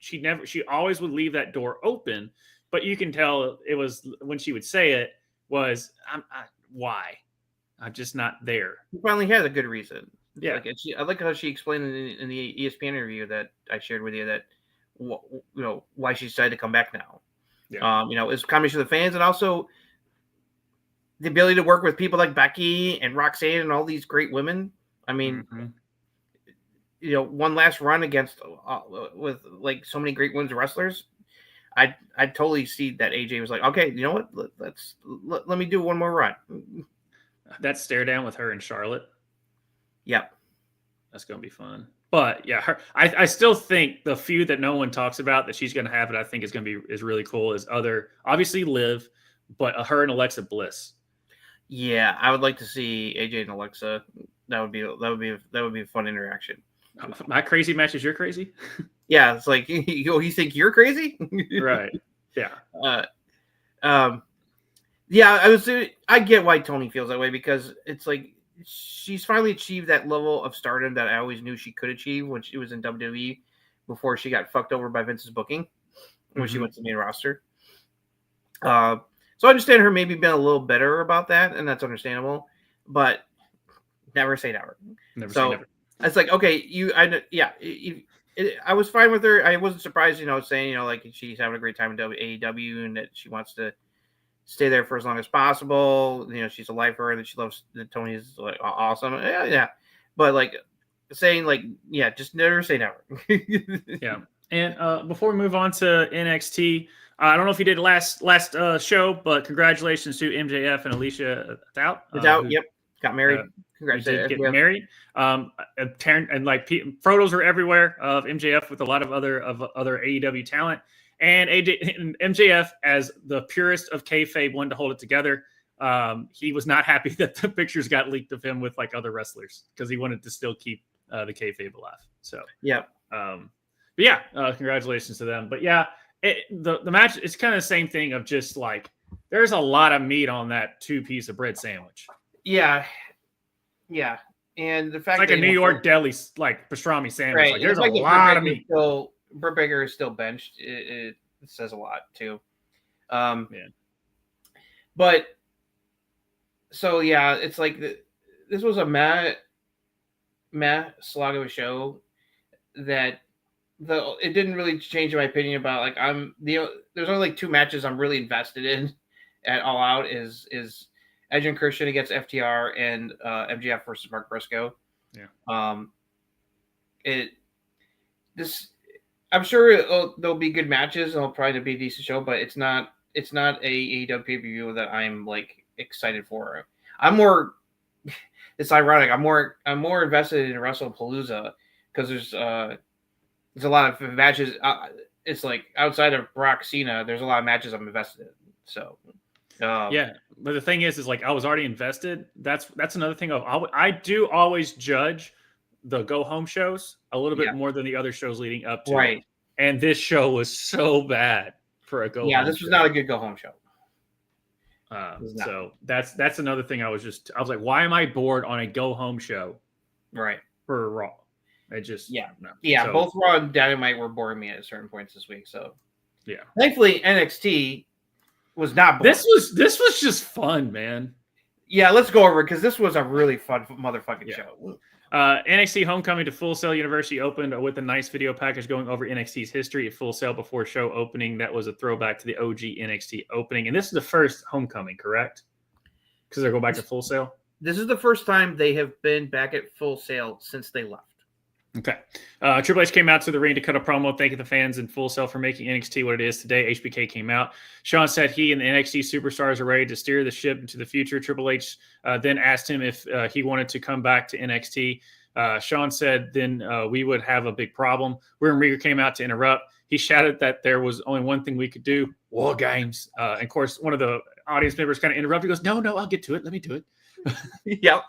always would leave that door open, but you can tell it was when she would say it was why I'm just not there. She finally had a good reason. Yeah, I like how she explained in the ESPN interview that I shared with you that why she decided to come back now. Yeah. It's a combination of the fans and also the ability to work with people like Becky and Roxanne and all these great women. I mean, one last run against with like so many great women's wrestlers. I totally see that AJ was like, okay, you know what? Let me do one more run. That stare down with her and Charlotte. Yep. That's going to be fun. But yeah, I still think the feud that no one talks about that she's going to have it, I think is really cool. Is obviously Liv, but her and Alexa Bliss. Yeah, I would like to see AJ and Alexa. That would be a fun interaction. My crazy match is your crazy. Yeah, it's like you think you're crazy, right? Yeah. Yeah, I get why Tony feels that way because it's like she's finally achieved that level of stardom that I always knew she could achieve when she was in WWE before she got fucked over by Vince's booking when she went to the main roster. So I understand her maybe being a little better about that, and that's understandable. But never say never. Never say never. It's like okay, I was fine with her. I wasn't surprised, saying like she's having a great time in AEW and that she wants to stay there for as long as possible. She's a lifer and that she loves that Tony's like awesome. Yeah. But like saying like, yeah, just never say never. Yeah. And before we move on to NXT, I don't know if you did last show, but congratulations to MJF and Alicia Stout. Yep. Got married. He Congrats. did get MJF. married. And like photos were everywhere of MJF with a lot of other AEW talent, and MJF, as the purest of kayfabe, wanted to hold it together. He was not happy that the pictures got leaked of him with like other wrestlers because he wanted to still keep the kayfabe alive. So yeah. Congratulations to them. But yeah, the match, it's kind of the same thing of just like there's a lot of meat on that 2-piece of bread sandwich. Yeah. And the fact it's like a New York deli, like pastrami sandwich. Right. Like there's a lot of meat. Britt Baker is still benched. It says a lot too. But so yeah, it's like this was a meh slog of a show that it didn't really change my opinion about like there's only like 2 matches I'm really invested in at All Out is Edge and Christian against FTR and MJF versus Mark Briscoe. Yeah. I'm sure there'll be good matches. It'll probably be a decent show, but it's not a AEW pay-per-view that I'm like excited for. It's ironic. I'm more invested in WrestlePalooza because there's a lot of matches. It's like outside of Brock Cena, there's a lot of matches I'm invested in. So yeah, but the thing is like I was already invested. That's another thing. I do always judge the go home shows a little bit more than the other shows leading up to it. And this show was so bad for a go home. Yeah, this was not a good go home show. So that's another thing. I was like, why am I bored on a go home show? Right. For Raw. It just So, both Raw and Dynamite were boring me at certain points this week. So yeah. Thankfully NXT was not boring. This was just fun, man. Yeah, let's go over it because this was a really fun motherfucking show. NXT Homecoming to Full Sail University opened with a nice video package going over NXT's history at Full Sail before show opening. That was a throwback to the OG NXT opening. And this is the first Homecoming, correct? Because they're going back to Full Sail? This is the first time they have been back at Full Sail since they left. Okay. Triple H came out to the ring to cut a promo thanking the fans in Full Sail for making NXT what it is today. HBK came out. Sean said he and the NXT superstars are ready to steer the ship into the future. Triple H then asked him if he wanted to come back to NXT. Sean said then we would have a big problem. William Regal came out to interrupt. He shouted that there was only one thing we could do, War Games. And of course, one of the audience members kind of interrupted. He goes, no, I'll get to it. Let me do it. Yep.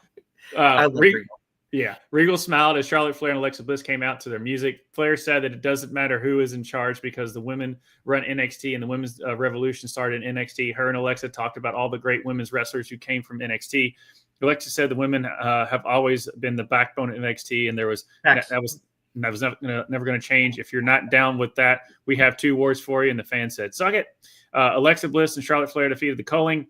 Regal smiled as Charlotte Flair and Alexa Bliss came out to their music. Flair said that it doesn't matter who is in charge because the women run NXT and the women's revolution started in NXT. Her and Alexa talked about all the great women's wrestlers who came from NXT. Alexa said the women have always been the backbone of NXT, and that was never going to change. If you're not down with that, we have 2 words for you. And the fan said, "Suck it." Alexa Bliss and Charlotte Flair defeated the Culling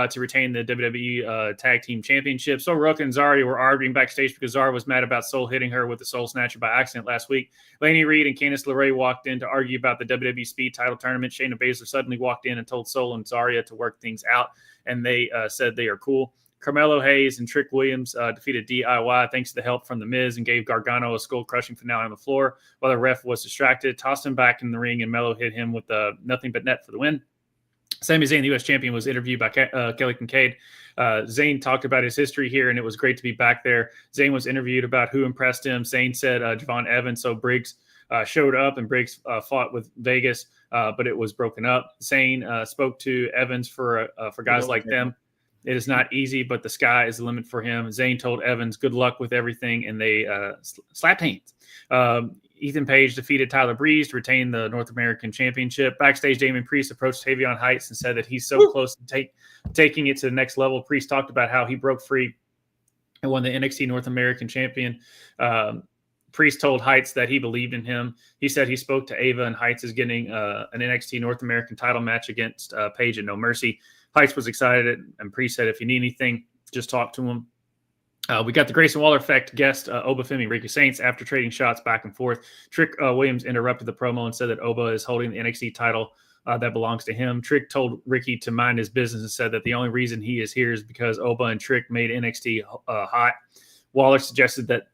to retain the WWE Tag Team Championship. So Ruckus and Zarya were arguing backstage because Zarya was mad about Soul hitting her with the Soul Snatcher by accident last week. Laney Reed and Candice LeRae walked in to argue about the WWE Speed Title Tournament. Shayna Baszler suddenly walked in and told Soul and Zarya to work things out, and they said they are cool. Carmelo Hayes and Trick Williams defeated DIY thanks to the help from The Miz and gave Gargano a skull-crushing finale on the floor while the ref was distracted, tossed him back in the ring, and Melo hit him with nothing but net for the win. Sami Zayn, the U.S. champion, was interviewed by Kelly Kincaid. Zayn talked about his history here, and it was great to be back there. Zayn was interviewed about who impressed him. Zayn said Javon Evans, so Briggs showed up, and Briggs fought with Vegas, but it was broken up. Zayn spoke to Evans for guys like them. It is not easy, but the sky is the limit for him. Zayn told Evans, good luck with everything, and they slapped hands. Ethan Page defeated Tyler Breeze to retain the North American Championship. Backstage, Damian Priest approached Tavion Heights and said that he's so close to taking it to the next level. Priest talked about how he broke free and won the NXT North American Champion. Priest told Heights that he believed in him. He said he spoke to Ava, and Heights is getting an NXT North American title match against Page at No Mercy. Heights was excited, and Priest said, if you need anything, just talk to him. We got the Grayson Waller effect guest, Obafemi Ricky Saints, after trading shots back and forth. Trick Williams interrupted the promo and said that Oba is holding the NXT title that belongs to him. Trick told Ricky to mind his business and said that the only reason he is here is because Oba and Trick made NXT hot. Waller suggested that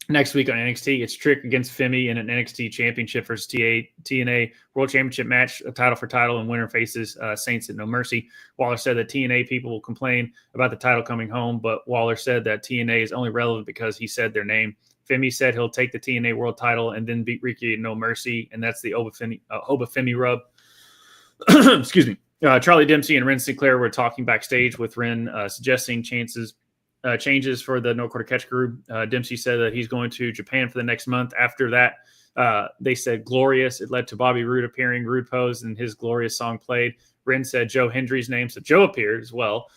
Next week on NXT, it's Trick against Femi in an NXT Championship versus TNA World Championship match, a title for title, and winner faces Saints at No Mercy. Waller said that TNA people will complain about the title coming home, but Waller said that TNA is only relevant because he said their name. Femi said he'll take the TNA World title and then beat Ricky at No Mercy, and that's the Oba Femi rub. Excuse me. Charlie Dempsey and Ren Sinclair were talking backstage with Ren, suggesting changes for the No Quarter Catch group. Dempsey said that he's going to Japan for the next month. After that, they said glorious. It led to Bobby Roode appearing. Roode posed and his glorious song played. Ren said Joe Hendry's name, so Joe appeared as well.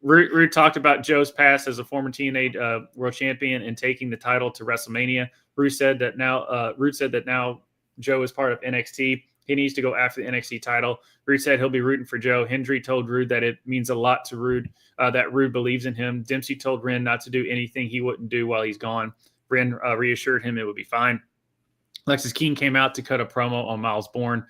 Roode talked about Joe's past as a former TNA world champion and taking the title to WrestleMania. Roode said that now Joe is part of NXT. He needs to go after the NXT title. Roode said he'll be rooting for Joe. Hendry told Roode that it means a lot to Roode, that Roode believes in him. Dempsey told Ren not to do anything he wouldn't do while he's gone. Ren reassured him it would be fine. Lexis King came out to cut a promo on Miles Bourne.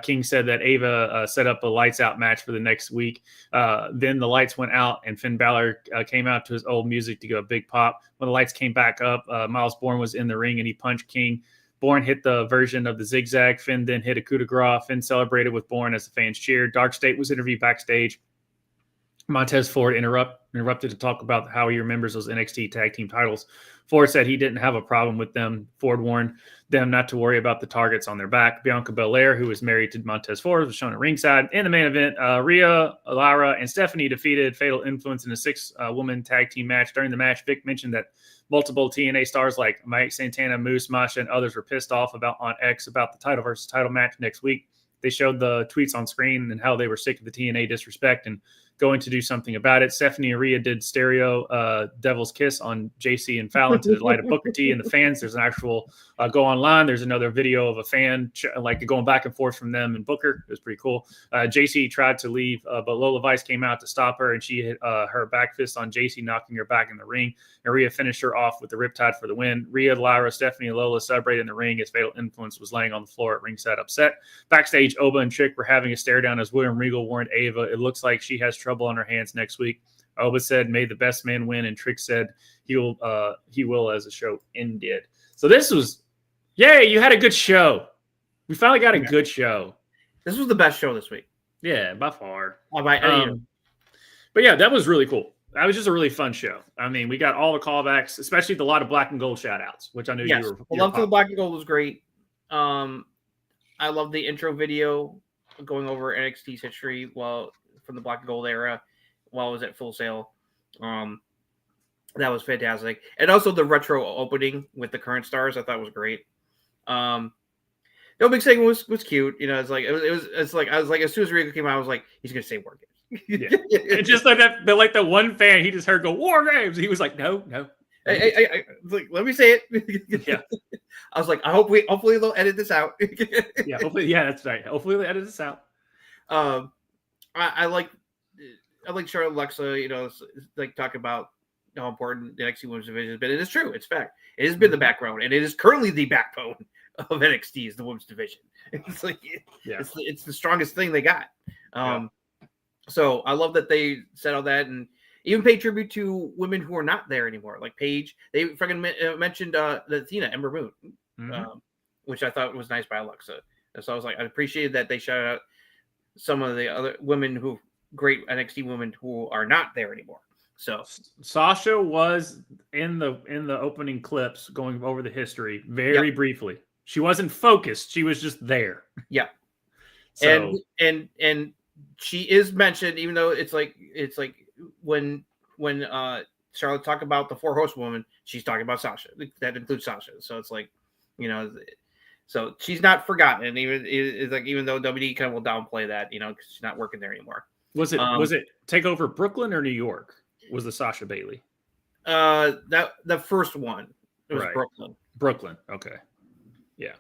King said that Ava set up a lights out match for the next week. Then the lights went out and Finn Balor came out to his old music to go a big pop. When the lights came back up, Miles Bourne was in the ring and he punched King. Bourne hit the version of the zigzag. Finn then hit a coup de grace. Finn celebrated with Bourne as the fans cheered. Dark State was interviewed backstage. Montez Ford interrupted to talk about how he remembers those NXT tag team titles. Ford said he didn't have a problem with them. Ford warned them not to worry about the targets on their back. Bianca Belair, who was married to Montez Ford, was shown at ringside. In the main event, Rhea, Lara, and Stephanie defeated Fatal Influence in a 6-woman tag team match. During the match, Vic mentioned that multiple TNA stars like Mike Santana, Moose, Masha, and others were pissed off on X about the title versus title match next week. They showed the tweets on screen and how they were sick of the TNA disrespect and going to do something about it. Stephanie and Rhea did stereo Devil's Kiss on JC and Fallon to the delight of Booker T and the fans. There's an actual go online. There's another video of a fan like going back and forth from them and Booker. It was pretty cool. JC tried to leave, but Lola Vice came out to stop her, and she hit her back fist on JC, knocking her back in the ring. And Rhea finished her off with the Riptide for the win. Rhea, Lyra, Stephanie, and Lola celebrated in the ring as Fatal Influence was laying on the floor at ringside upset. Backstage, Oba and Trick were having a stare down as William Regal warned Ava, it looks like she has trouble on her hands next week. Oba said, may the best man win, and Trick said he will as the show ended. So this was, yay, you had a good show. We finally got a good show. This was the best show this week. Yeah, by far. But yeah, that was really cool. That was just a really fun show. I mean, we got all the callbacks, especially a lot of black and gold shout outs, which I knew you were. The love for the black and gold was great. I love the intro video going over NXT's history from the black and gold era while it was at Full Sail. That was fantastic. And also the retro opening with the current stars, I thought was great. No big segment was cute. You know, it's like I was like as soon as Rico came out, I was like, he's gonna say War Games. Yeah. And just like that, like the one fan, he just heard go War Games. He was like, no. I like, let me say it. Yeah. I was like, hopefully they'll edit this out. Yeah, hopefully, yeah, that's right. Hopefully they'll edit this out. I like Charlotte Alexa, you know, like talk about how important the NXT Women's Division has been. It is true. It's fact. It has been the backbone, and it is currently the backbone of NXT is the Women's Division. It's like, it's the strongest thing they got. So I love that they said all that and even pay tribute to women who are not there anymore. Like Paige, they freaking mentioned Athena, Ember Moon, which I thought was nice by Alexa. And so I was like, I appreciated that they shouted out some of the other women great NXT women who are not there anymore. So Sasha was in the opening clips going over the history very briefly. She wasn't focused. She was just there. Yeah. So, and she is mentioned, even though it's like when Charlotte talked about the 4 horsewomen, she's talking about Sasha. That includes Sasha. So it's like, you know, so she's not forgotten. And even though WWE kind of will downplay that, you know, because she's not working there anymore. Was it Takeover Brooklyn or New York? Was the Sasha Bailey? That the first one. It was Brooklyn. Brooklyn. Okay. Yeah.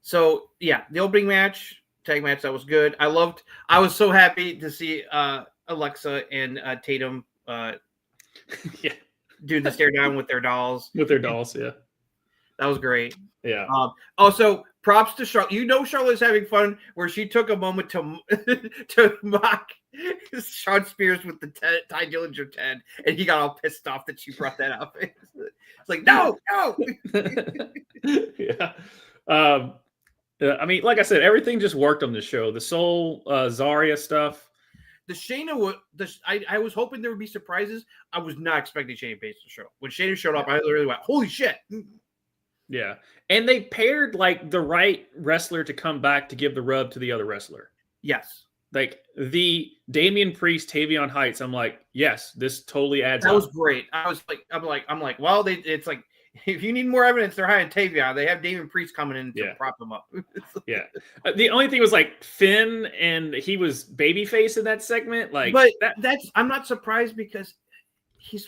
So yeah, the opening tag match, that was good. I was so happy to see Alexa and Tatum do the stare down with their dolls. With their dolls, yeah. That was great. Yeah. Also, props to Charlotte. You know Charlotte's having fun where she took a moment to to mock Sean Spears with the Ty Dillinger 10, and he got all pissed off that she brought that up. It's like, no. Yeah. I mean, like I said, everything just worked on the show. The Soul Zarya stuff. The Shayna, I was hoping there would be surprises. I was not expecting Shayna Baszler to show. When Shayna showed up, I literally went, "Holy shit!" Yeah, and they paired like the right wrestler to come back to give the rub to the other wrestler. Yes, like the Damian Priest, Tavion Heights. I'm like, yes, this totally adds. That up. was great. I'm like, well, it's like if you need more evidence, they're hiring Tavion. They have Damian Priest coming in to prop them up. Yeah, the only thing was like Finn, and he was babyface in that segment. Like, but that's I'm not surprised because he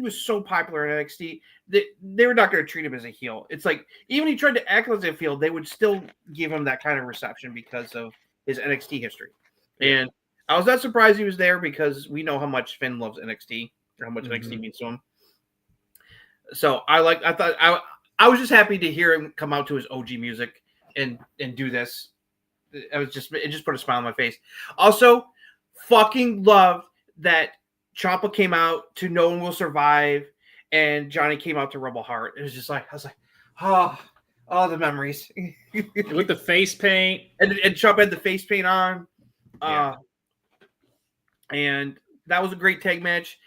was so popular in NXT that they were not going to treat him as a heel. It's like even he tried to act as a heel, they would still give him that kind of reception because of his NXT history. And I was not surprised he was there because we know how much Finn loves NXT or how much NXT means to him. So I was just happy to hear him come out to his OG music and do this. It just put a smile on my face. Also, fucking love that Ciampa came out to No One Will Survive, and Johnny came out to Rebel Heart. It was just like, I was like, oh, the memories. With the face paint. And Ciampa had the face paint on. And that was a great tag match.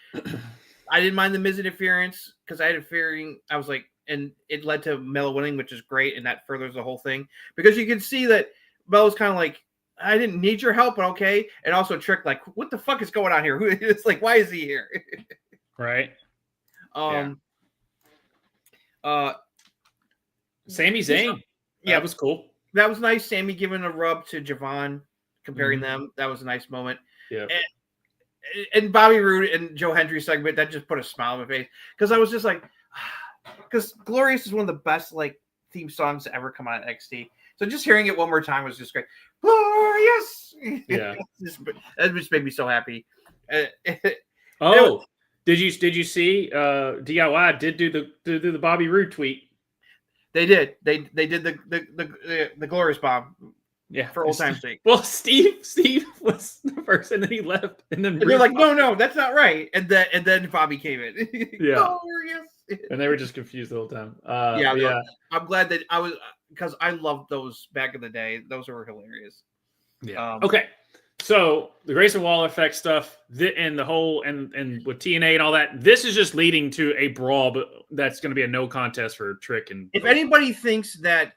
I didn't mind the Miz interference because I had a feeling, I was like, and it led to Melo winning, which is great, and that furthers the whole thing. Because you can see that Melo's kind of like, I didn't need your help, but okay. And also Trick, like, what the fuck is going on here? It's like, why is he here? Right. Sami Zayn. Yeah, that was cool. That was nice. Sammy giving a rub to Javon, comparing them. That was a nice moment. Yeah. And Bobby Roode and Joe Hendry segment, that just put a smile on my face. Because I was just like, because Glorious is one of the best like theme songs to ever come out of NXT. So just hearing it one more time was just great. Glorious. Yeah. That just made me so happy. Did you see DIY did do the Bobby Roode tweet? They did. They did the Glorious bomb. Yeah, for old time's sake. Well, Steve was the first, and then he left, and then they're like, no, that's not right. And then Bobby came in. Yeah, Glorious. And they were just confused the whole time. I'm glad that I was because I loved those back in the day. Those were hilarious. Yeah. Okay. So the Grayson Waller effect stuff, and the whole and with TNA and all that, this is just leading to a brawl, but that's going to be a no contest for Trick. And if anybody thinks that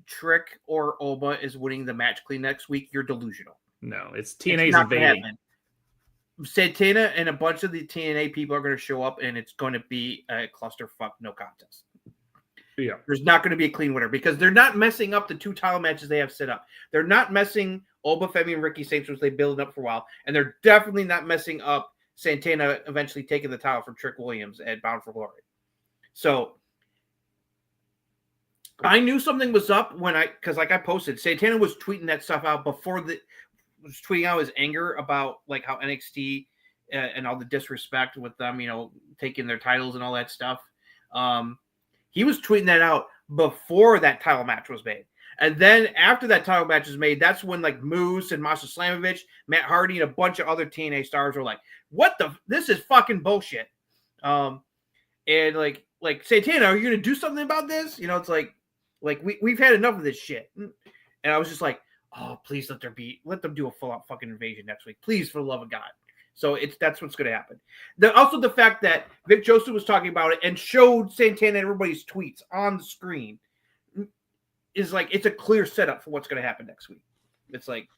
Trick or Oba is winning the match clean next week, you're delusional. No, it's TNA's invading. Santana and a bunch of the TNA people are going to show up, and it's going to be a clusterfuck no contest. Yeah, there's not going to be a clean winner because they're not messing up the 2 title matches they have set up. They're not messing Oba, Femi, and Ricky Saints, which they built up for a while, and they're definitely not messing up Santana eventually taking the title from Trick Williams at Bound for Glory. So I knew something was up because I posted, Santana was tweeting that stuff out before was tweeting out his anger about like how NXT and all the disrespect with them, taking their titles and all that stuff. He was tweeting that out before that title match was made. And then after that title match was made, that's when like Moose and Masha Slamovich, Matt Hardy, and a bunch of other TNA stars were like, this is fucking bullshit. And like Santana, are you going to do something about this? It's like we've had enough of this shit. And I was just like, oh, please let them do a full out fucking invasion next week. Please, for the love of God. So that's what's going to happen. Also the fact that Vic Joseph was talking about it and showed Santana and everybody's tweets on the screen is like, it's a clear setup for what's going to happen next week. It's like,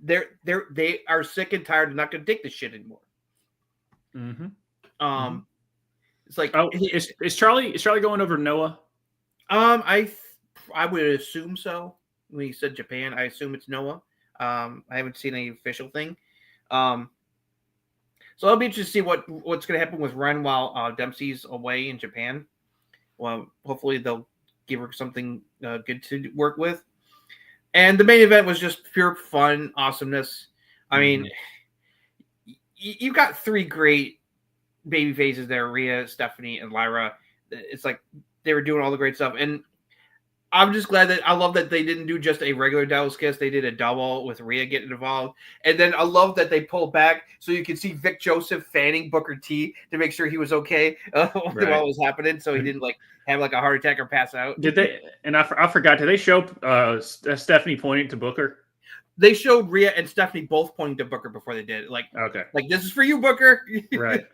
they are sick and tired and not going to take this shit anymore. Mm-hmm. It's like, is Charlie going over Noah? I would assume so. When he said Japan, I assume it's Noah. I haven't seen any official thing. So I'll be interested to see what's going to happen with Ren while Dempsey's away in Japan. Well, hopefully they'll give her something good to work with. And the main event was just pure fun, awesomeness. I mean, you've got 3 great baby faces there, Rhea, Stephanie, and Lyra. It's like they were doing all the great stuff. And I'm just glad that I love that they didn't do just a regular Devil's Kiss. They did a double with Rhea getting involved. And then I love that they pulled back so you could see Vic Joseph fanning Booker T to make sure he was okay while it was happening. So he didn't have a heart attack or pass out. Did they? And I forgot. Did they show Stephanie pointing to Booker? They showed Rhea and Stephanie both pointing to Booker before they did it. Like, this is for you, Booker. Right.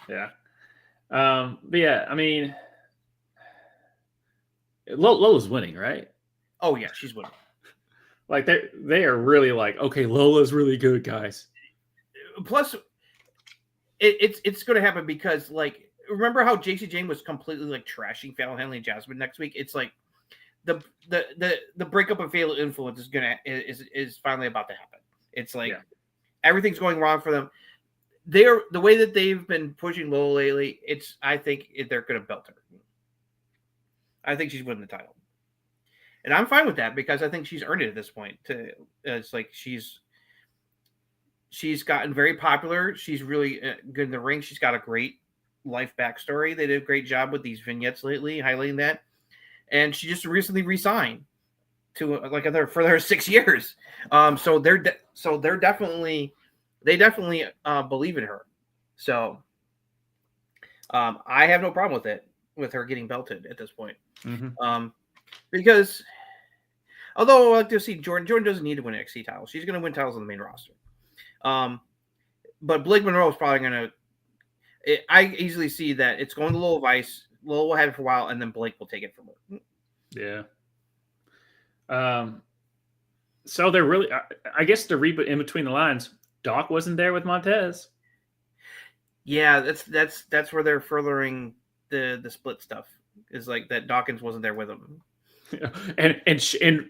Yeah. But yeah, I mean, Lola's winning, right? Oh yeah, she's winning. Like they are really like, okay, Lola's really good, guys. Plus, it's going to happen because remember how JC Jane was completely trashing Fallon Henley and Jasmine next week? It's like the breakup of Fatal Influence is finally about to happen. It's like everything's going wrong for them. The way that they've been pushing Lola lately, I think they're going to belt her. I think she's winning the title, and I'm fine with that because I think she's earned it at this point. It's like she's gotten very popular. She's really good in the ring. She's got a great life backstory. They did a great job with these vignettes lately, highlighting that. And she just recently re-signed to for their 6 years. So they definitely believe in her. So I have no problem with her getting belted at this point. Mm-hmm. Because although I like to see Jordan doesn't need to win an NXT title. She's going to win titles on the main roster. But Blake Monroe is probably going to. I easily see that it's going to Lola Vice. Lola will have it for a while, and then Blake will take it from her. Yeah. So they're really, I guess, the reboot in between the lines. Doc wasn't there with Montez. Yeah, that's where they're furthering the split stuff. Is like that Dawkins wasn't there with him. And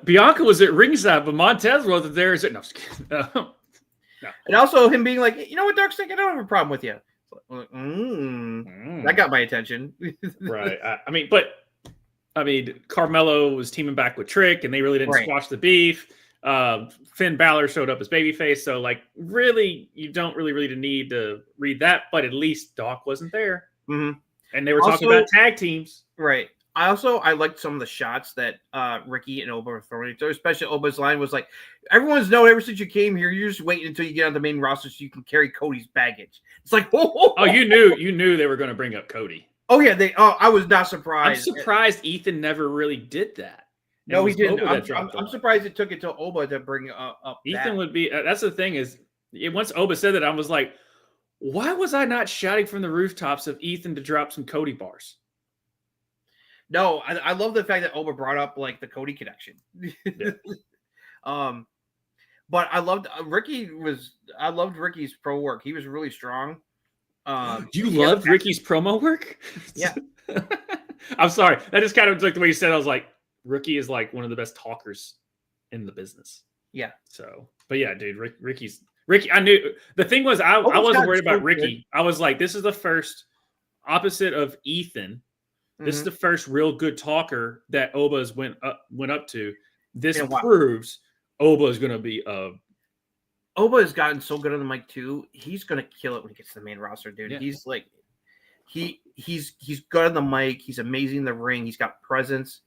Bianca was at ringside, but Montez wasn't there. No, no. And also him being like, you know what, Doc's like, I don't have a problem with you. That got my attention. Right. I mean, Carmelo was teaming back with Trick, and they really didn't squash the beef. Finn Balor showed up as babyface, so really, you don't really need to read that. But at least Doc wasn't there, and they were talking about tag teams, right? I liked some of the shots that Ricky and Oba were throwing. So especially Oba's line was like, "Everyone's known ever since you came here. You're just waiting until you get on the main roster so you can carry Cody's baggage." It's like, oh, you knew they were going to bring up Cody. Oh yeah, I was not surprised. I'm surprised Ethan never really did that. No, he didn't. I'm surprised it took it till Oba to bring up. Ethan would be. That's the thing is, once Oba said that, I was like, why was I not shouting from the rooftops of Ethan to drop some Cody bars? No, I love the fact that Oba brought up the Cody connection. Yeah. But I loved Ricky's pro work. He was really strong. You loved Ricky's promo work? Yeah. I'm sorry. That just kind of like the way you said it. I was like, Ricky is one of the best talkers in the business. Yeah. So, but yeah, dude, Ricky. I knew the thing was I wasn't worried about Ricky. I was like, this is the first opposite of Ethan. This is the first real good talker that Oba's went up to. This proves Oba is going to be Oba has gotten so good on the mic too. He's going to kill it when he gets to the main roster, dude. Yeah. He's he's good on the mic. He's amazing in the ring. He's got presence.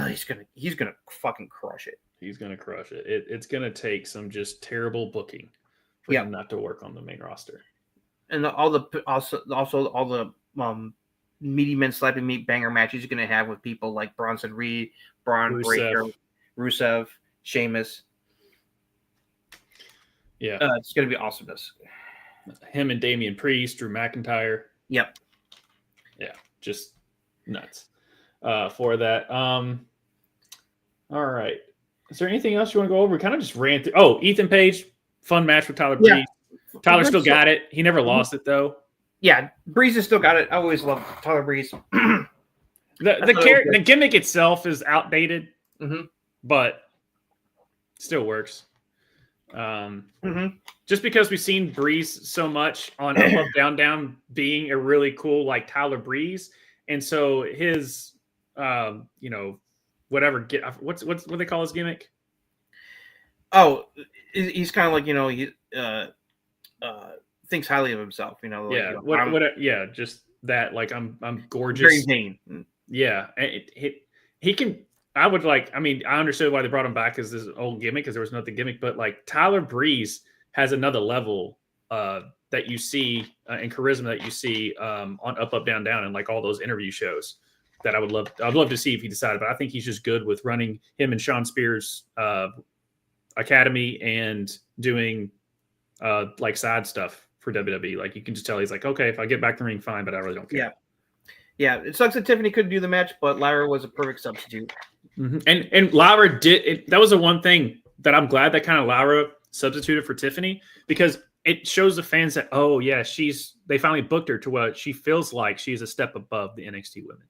He's gonna fucking crush it. He's gonna crush it. It's gonna take some just terrible booking for him not to work on the main roster. And all the meaty men slapping meat banger matches you're gonna have with people like Bronson Reed, Braun Breaker, Rusev, Sheamus. Yeah, it's gonna be awesomeness. Him and Damian Priest, Drew McIntyre. Yep. Yeah, just nuts. For that. All right. Is there anything else you want to go over? We kind of just ran through. Oh, Ethan Page, fun match with Tyler Breeze. Tyler still got it. He never lost it though. Yeah, Breeze has still got it. I always love Tyler Breeze. The gimmick itself is outdated, but still works. Just because we've seen Breeze so much on Up Up Down Down being a really cool Tyler Breeze, and so his whatever what they call his gimmick? Oh, he's kind of thinks highly of himself. Yeah, just that. Like I'm gorgeous. Very vain. Yeah, he can. I would like. I mean, I understood why they brought him back as this old gimmick because there was nothing gimmick. But like Tyler Breeze has another level that you see and charisma that you see on Up Down Down and like all those interview shows that I would love. I'd love to see if he decided. But I think he's just good with running him and Sean Spears academy and doing like side stuff for WWE. Like you can just tell he's like, okay, if I get back to the ring, fine, but I really don't care. Yeah. It sucks that Tiffany couldn't do the match, but Lyra was a perfect substitute. Mm-hmm. And Lyra that was the one thing that I'm glad that kind of Lyra substituted for Tiffany because it shows the fans that, oh yeah, they finally booked her to what she feels like she's a step above the NXT women.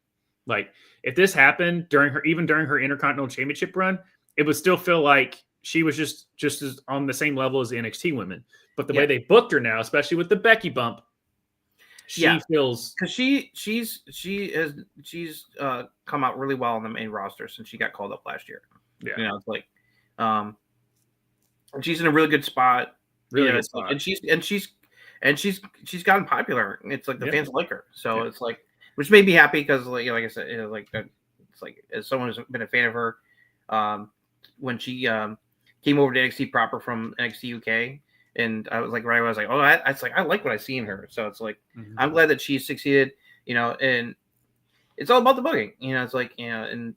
Like if this happened during her Intercontinental Championship run, it would still feel like she was just as on the same level as the NXT women. But the way they booked her now, especially with the Becky bump, she feels because she's come out really well on the main roster since she got called up last year. Yeah, it's like, she's in a really good spot. Really good spot. And she's gotten popular. It's like the fans like her, so it's like, which made me happy because like I said, it's like as someone who's been a fan of her, when she came over to NXT proper from NXT UK. And I was like, right, I was like, oh, I like what I see in her. So it's like, I'm glad that she succeeded, and it's all about the booking, it's like, and,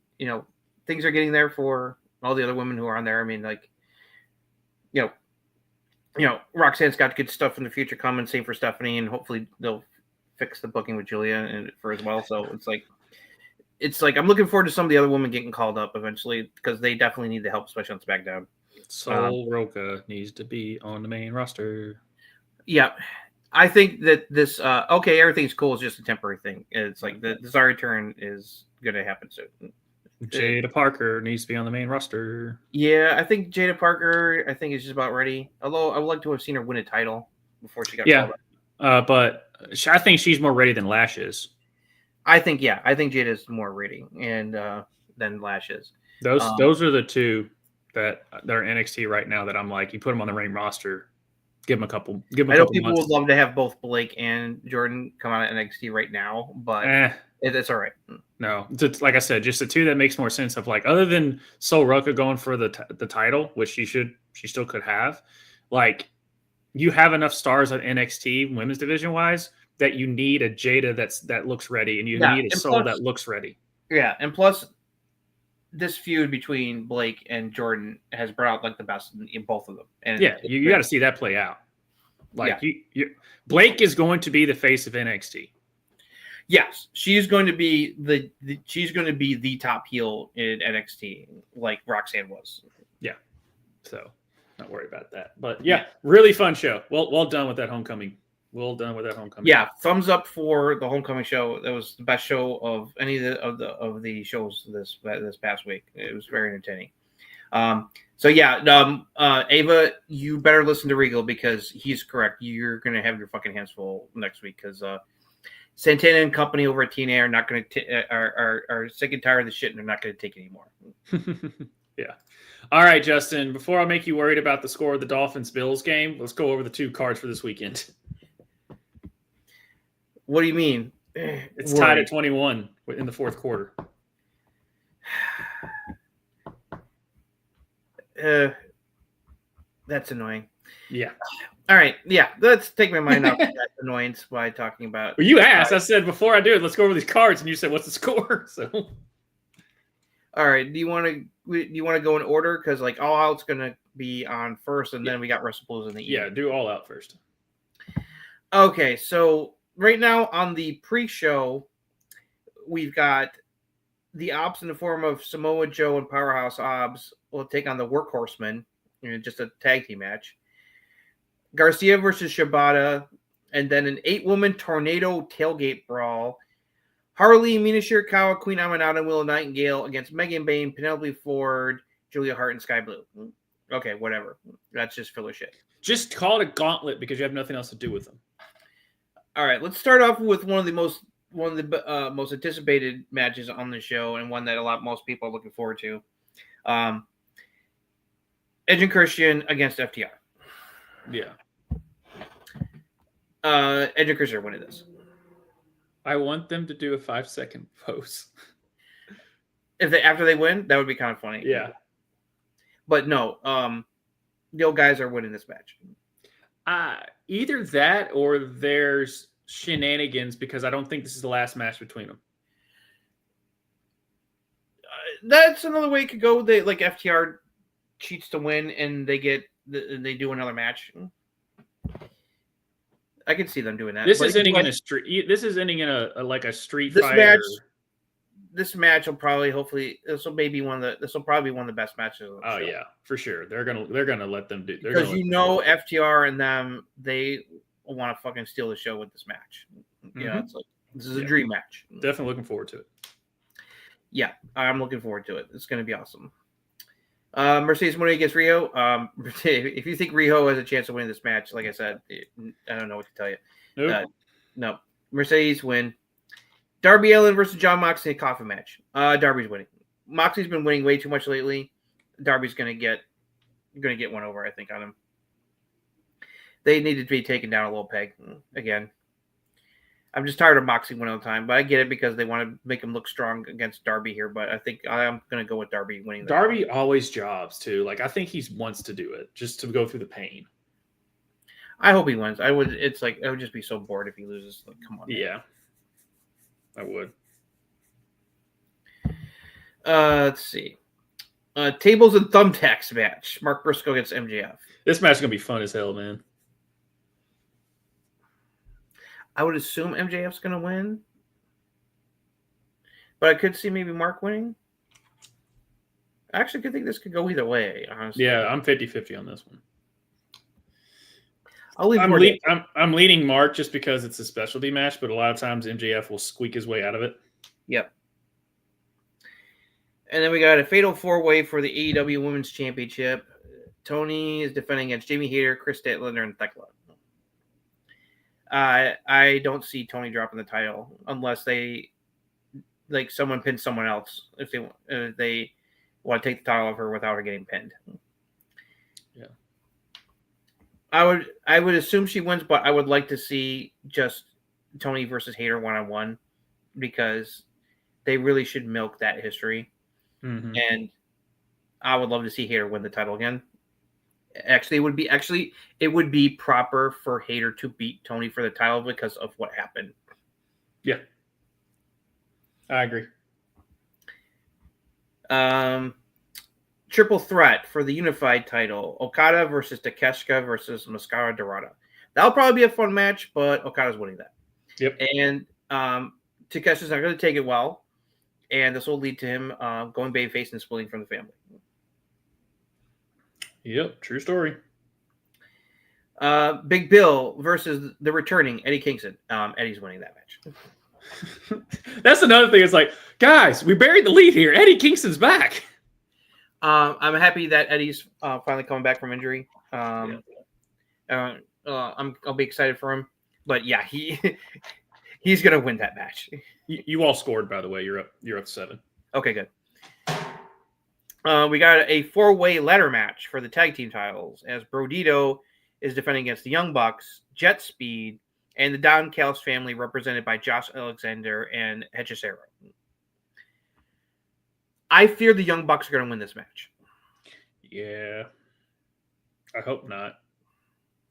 things are getting there for all the other women who are on there. I mean, like, Roxanne's got good stuff in the future coming, same for Stephanie, and hopefully they'll fix the booking with Julia and for as well. So it's like, I'm looking forward to some of the other women getting called up eventually because they definitely need the help, especially on SmackDown. Sol Roca needs to be on the main roster. Yeah, I think that this everything's cool. It's just a temporary thing. It's like the Zari turn is going to happen soon. Jada Parker needs to be on the main roster. Yeah, I think Jada Parker. I think is just about ready. Although I would like to have seen her win a title before she got called up. But I think she's more ready than Lash is. I think Jada's more ready and than Lash is. Those are the two that are NXT right now that I'm like, you put them on the main roster, give them a couple. I know people would love to have both Blake and Jordan come out of NXT right now, but it's all right. No, it's like I said, just the two that makes more sense of like, other than Sol Roca going for the title, which she still could have. Like, you have enough stars on NXT women's division wise that you need a Jada that looks ready, and you need a Sol that looks ready. Yeah, and plus, this feud between Blake and Jordan has brought out like the best in both of them. And you got to see that play out. Like Blake is going to be the face of NXT. Yes, she's going to be the top heel in NXT, like Roxanne was. Yeah, so not worry about that. But really fun show. Well done with that homecoming. Well done with that homecoming. Yeah, thumbs up for the homecoming show. That was the best show of any of the shows this past week. It was very entertaining. Ava, you better listen to Regal because he's correct. You're gonna have your fucking hands full next week because Santana and company over at TNA are not going to are sick and tired of the shit and they're not going to take it anymore. Yeah. All right, Justin. Before I make you worried about the score of the Dolphins-Bills game, let's go over the two cards for this weekend. What do you mean? It's tied at 21 in the fourth quarter. That's annoying. Yeah. All right. Yeah. Let's take my mind off that annoyance by talking about. Well, you asked. I said before I do it, let's go over these cards, and you said, "What's the score?" So. All right. Do you want to go in order? Because like All Out's gonna be on first, and then we got WrestlePalooza in the evening. Yeah. Do All Out first. Okay. So right now on the pre-show, we've got the Ops in the form of Samoa Joe and Powerhouse Ops will take on the Workhorsemen in just a tag team match. Garcia versus Shibata, and then an 8-woman tornado tailgate brawl. Harley, Mina Shirakawa, Queen Aminata, and Willow Nightingale against Megan Bayne, Penelope Ford, Julia Hart, and Sky Blue. Okay, whatever. That's just filler shit. Just call it a gauntlet because you have nothing else to do with them. All right, let's start off with one of the most anticipated matches on the show, and one that most people are looking forward to. Edge and Christian against FTR. Yeah. Edge and Chris are winning this. I want them to do a 5-second pose. After they win, that would be kind of funny. Yeah. But no, the old guys are winning this match. Either that or there's shenanigans because I don't think this is the last match between them. That's another way it could go. They like FTR cheats to win, and they do another match. I can see them doing that. This is ending in a street. This is ending in a street fight. This match will probably, this will probably be one of the best matches of the show. Yeah, for sure. They're gonna let them do because FTR and them, they want to fucking steal the show with this match. Yeah, it's like this is a dream match. Definitely looking forward to it. Yeah, I'm looking forward to it. It's going to be awesome. Mercedes winning against Rio. If you think Rio has a chance of winning this match, like I said, I don't know what to tell you. Nope. No. Mercedes win. Darby Allin versus John Moxley in a coffin match. Darby's winning. Moxley's been winning way too much lately. Darby's going to get one over, I think, on him. They needed to be taken down a little peg again. I'm just tired of Moxley winning all the time, but I get it because they want to make him look strong against Darby here. But I think I'm going to go with Darby winning. Darby always jobs too. Like I think he wants to do it just to go through the pain. I hope he wins. I would just be so bored if he loses. Like, come on. Yeah, I would. Let's see. Tables and thumbtacks match. Mark Briscoe against MJF. This match is gonna be fun as hell, man. I would assume MJF's going to win. But I could see maybe Mark winning. I actually could think this could go either way, honestly. Yeah, I'm 50-50 on this one. I'm leaning Mark just because it's a specialty match, but a lot of times MJF will squeak his way out of it. Yep. And then we got a fatal 4-way for the AEW Women's Championship. Tony is defending against Jamie Hayter, Chris Statlander, and Thekla. I don't see Tony dropping the title unless someone pins someone else. If they want to take the title off her without her getting pinned. Yeah, I would assume she wins, but I would like to see just Tony versus Hayter 1-on-1 because they really should milk that history. Mm-hmm. And I would love to see Hayter win the title again. It would be proper for Hayter to beat Tony for the title because of what happened. Yeah, I agree. Triple threat for the unified title: Okada versus Takeshita versus Mascara Dorada. That'll probably be a fun match, but Okada's winning that. Yep. And Takeshi's not going to take it well, and this will lead to him going babyface and splitting from the family. Yep, true story. Big Bill versus the returning Eddie Kingston. Eddie's winning that match. That's another thing. It's like, guys, we buried the lead here. Eddie Kingston's back. I'm happy that Eddie's finally coming back from injury. I'll be excited for him. But yeah, he's gonna win that match. You all scored, by the way. You're up 7. Okay, good. We got a 4-way ladder match for the tag team titles as Brodito is defending against the Young Bucks, Jet Speed, and the Don Callis family represented by Josh Alexander and Hechicero. I fear the Young Bucks are going to win this match. Yeah. I hope not.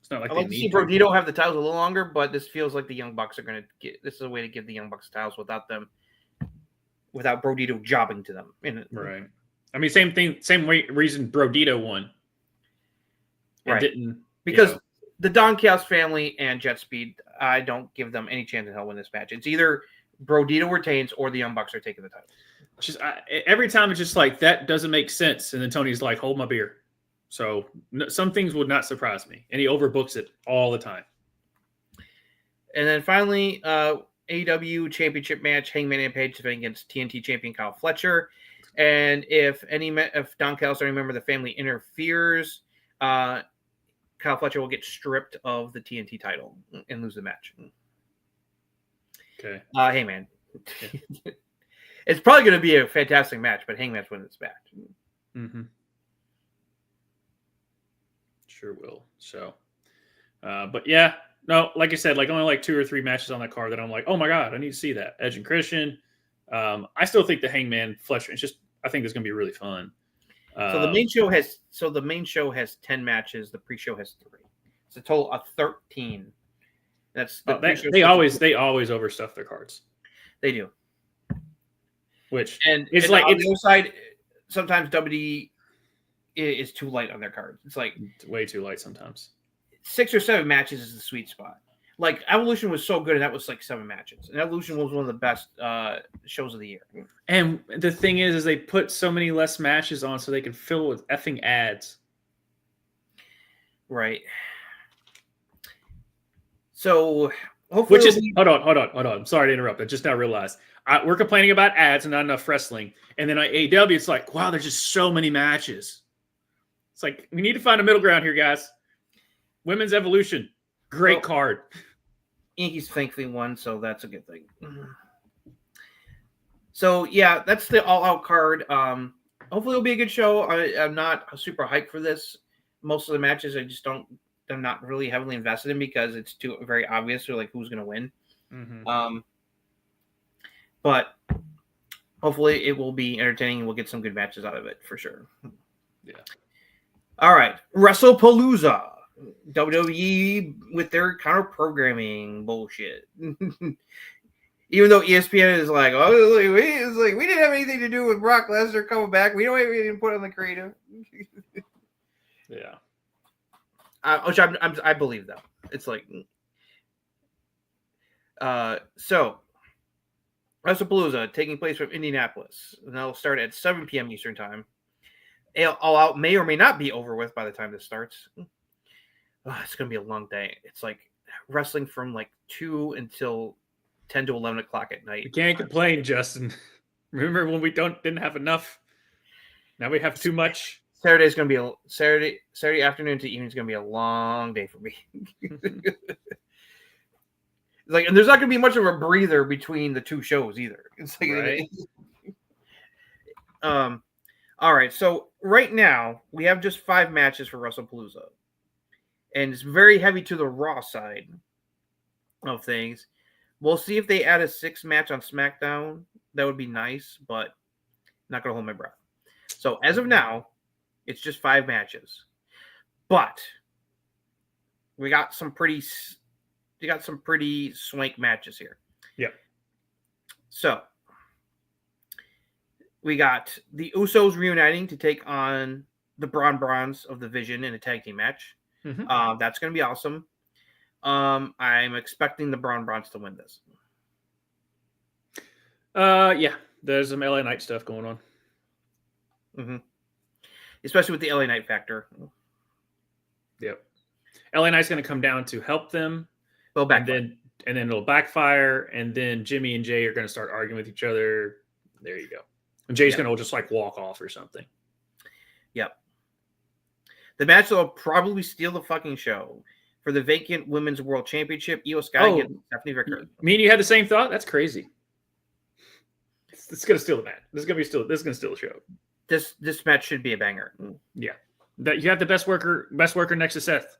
It's not like I'd like to see Brodito have the titles a little longer, but this feels like the Young Bucks are going to get. This is a way to give the Young Bucks titles without Brodito jobbing to them. Right. I mean, same thing, same reason Brodito won. Right. Didn't, because the Don Callis family and Jet Speed, I don't give them any chance in hell win this match. It's either Brodito retains or the Young Bucks are taking the title. Every time it's just like, that doesn't make sense. And then Tony's like, hold my beer. So some things would not surprise me. And he overbooks it all the time. And then finally, AEW Championship match, Hangman and Page defending against TNT champion Kyle Fletcher. And if Don Callis or any member of the family interferes, Kyle Fletcher will get stripped of the TNT title and lose the match. Okay. Hangman. Yeah. It's probably going to be a fantastic match, but Hangman's winning this match. Mm-hmm. Sure will. So, but yeah, No, like I said, like only like 2 or 3 matches on that card that I'm like, oh my god, I need to see that. Edge and Christian. I still think the Hangman Fletcher. It's just I think it's gonna be really fun. So the main show has 10 matches. The pre-show has 3. It's a total of 13. That's they always overstuff their cards. They do. Which and it's and like on the other side, sometimes WWE is too light on their cards. It's like way too light sometimes. 6 or 7 matches is the sweet spot. Like Evolution was so good, and that was like 7 matches. And Evolution was one of the best shows of the year. And the thing is they put so many less matches on so they can fill with effing ads. Right. So hopefully, hold on. I'm sorry to interrupt. I just now realized we're complaining about ads and not enough wrestling. And then on AEW, it's like, wow, there's just so many matches. It's like we need to find a middle ground here, guys. Women's Evolution, great card. Yankees thankfully won, so that's a good thing. So yeah, that's the all-out card. Hopefully it'll be a good show. I'm not super hyped for this. Most of the matches I'm not really heavily invested in because it's too very obvious or like who's going to win. Mm-hmm. But hopefully it will be entertaining and we'll get some good matches out of it for sure. Yeah. All right, WrestlePalooza. WWE with their counter programming bullshit. Even though ESPN is like, oh, we didn't have anything to do with Brock Lesnar coming back. We didn't put on the creative. Yeah. Which I believe though. It's like, so WrestlePalooza taking place from Indianapolis, and that'll start at 7 p.m. Eastern time. All Out may or may not be over with by the time this starts. It's gonna be a long day. It's like wrestling from like 2 until 10 to 11 o'clock at night. You can't complain, Justin. Remember when we didn't have enough? Now we have too much. Saturday's gonna be Saturday afternoon to evening is gonna be a long day for me. Like, and there's not gonna be much of a breather between the 2 shows either. It's like, right. All right. So right now we have just 5 matches for WrestlePalooza, and it's very heavy to the Raw side of things. We'll see if they add a 6th match on SmackDown. That would be nice, but not gonna hold my breath. So as of now, it's just 5 matches, but we got some pretty swank matches here. Yep. So we got the Usos reuniting to take on the Braun Brawns of the Vision in a tag team match. Mm-hmm. That's going to be awesome. I'm expecting the Braun Brawns to win this. Yeah, there's some LA Knight stuff going on. Mm-hmm. Especially with the LA Knight factor. Yep. LA Knight's going to come down to help them. And then it'll backfire, and then Jimmy and Jay are going to start arguing with each other. There you go. And Jay's going to just like walk off or something. Yep. The match will probably steal the fucking show. For the vacant Women's World Championship, Io Sky against Stephanie Vickers. Me and you had the same thought? That's crazy. It's going to steal the match. This is going to steal the show. This match should be a banger. Yeah. That you have the best worker next to Seth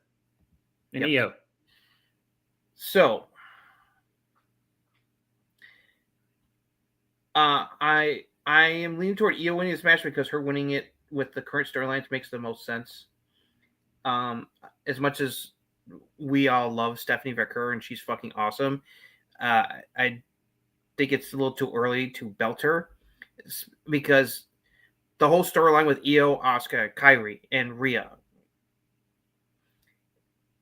and Io. So I am leaning toward Io winning this match because her winning it with the current storylines makes the most sense. As much as we all love Stephanie Vickers and she's fucking awesome, I think it's a little too early to belt her because the whole storyline with Io, Asuka, Kairi, and Rhea,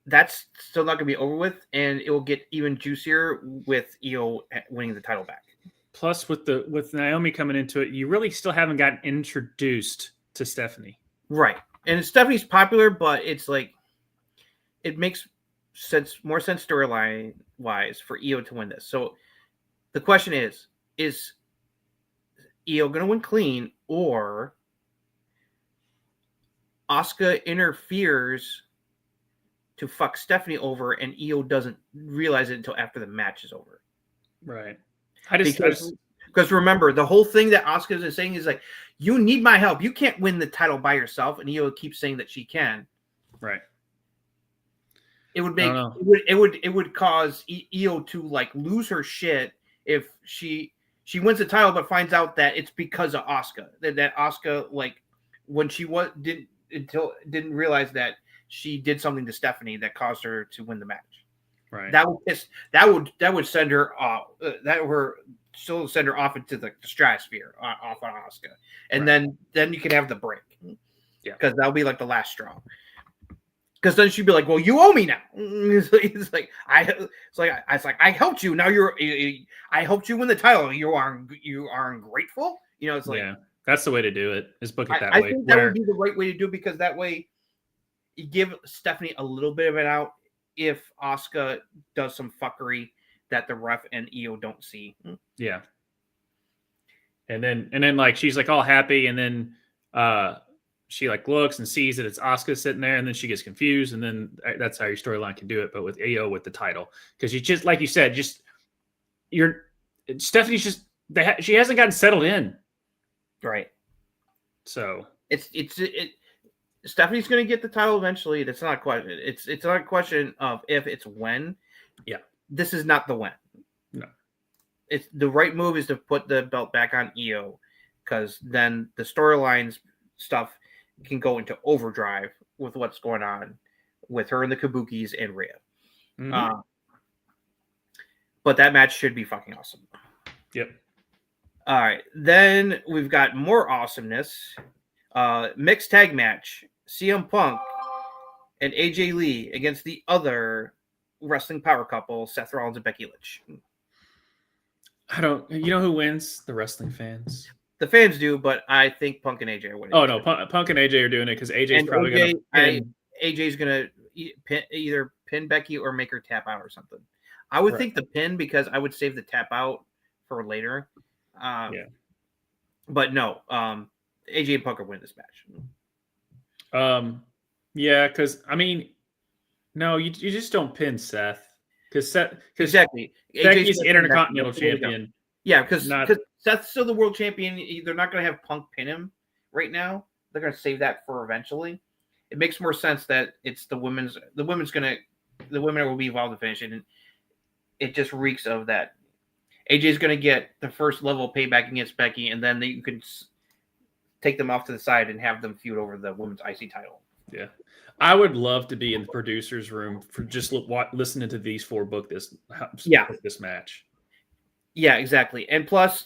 that's still not going to be over with, and it will get even juicier with Io winning the title back. Plus, with Naomi coming into it, you really still haven't gotten introduced to Stephanie. Right. And Stephanie's popular, but it's like it makes more sense storyline wise for Io to win this. So the question is Io going to win clean, or Asuka interferes to fuck Stephanie over and Io doesn't realize it until after the match is over? Right. Because remember, the whole thing that Asuka is saying is like, you need my help. You can't win the title by yourself. And Io keeps saying that she can. Right. It would I make don't know. it would cause Io to like lose her shit if she wins the title but finds out that it's because of Asuka. That Asuka, like, when she didn't realize that she did something to Stephanie that caused her to win the match. Right. That would send her off. Still send her off into the stratosphere off on Asuka, and then you can have the break. Yeah, because that'll be like the last straw. Because then she'd be like, "Well, you owe me now." It's like I helped you. Now I helped you win the title. You are ungrateful. You know, it's like, yeah, that's the way to do it. Is book it that I way. think that would be the right way to do it, because that way you give Stephanie a little bit of an out if Asuka does some fuckery that the ref and Io don't see. Yeah. And then like she's like all happy, and then she like looks and sees that it's Asuka sitting there, and then she gets confused, and then that's how your storyline can do it. But with Io with the title, because you just, like you said, Stephanie's just she hasn't gotten settled in, Right. so Stephanie's going to get the title eventually. That's not a question. It's not a question of if, it's when. Yeah. This is not the when. No. It's the right move is to put the belt back on Io, because then the storylines stuff can go into overdrive with what's going on with her and the Kabukis and Rhea. Mm-hmm. But that match should be fucking awesome. Yep. All right. Then we've got more awesomeness. Mixed tag match. CM Punk and AJ Lee against the other wrestling power couple, Seth Rollins and Becky Lynch. You know who wins? The wrestling fans. The fans do, but I think Punk and AJ are winning. Oh no, Punk and AJ are doing it because AJ's probably AJ's gonna either pin Becky or make her tap out or something. I would think the pin, because I would save the tap out for later. But no, AJ and Punk are winning this match. Yeah, because I mean, no, you just don't pin Seth, because exactly. Becky's the Intercontinental Champion. Yeah, because Seth's still the world champion. They're not going to have Punk pin him right now. They're going to save that for eventually. It makes more sense that it's the women will be involved in finishing, and it just reeks of that. AJ's going to get the first level payback against Becky, and then you can take them off to the side and have them feud over the women's IC title. Yeah, I would love to be in the producer's room for just listening to these four book this match. Yeah, exactly. And plus,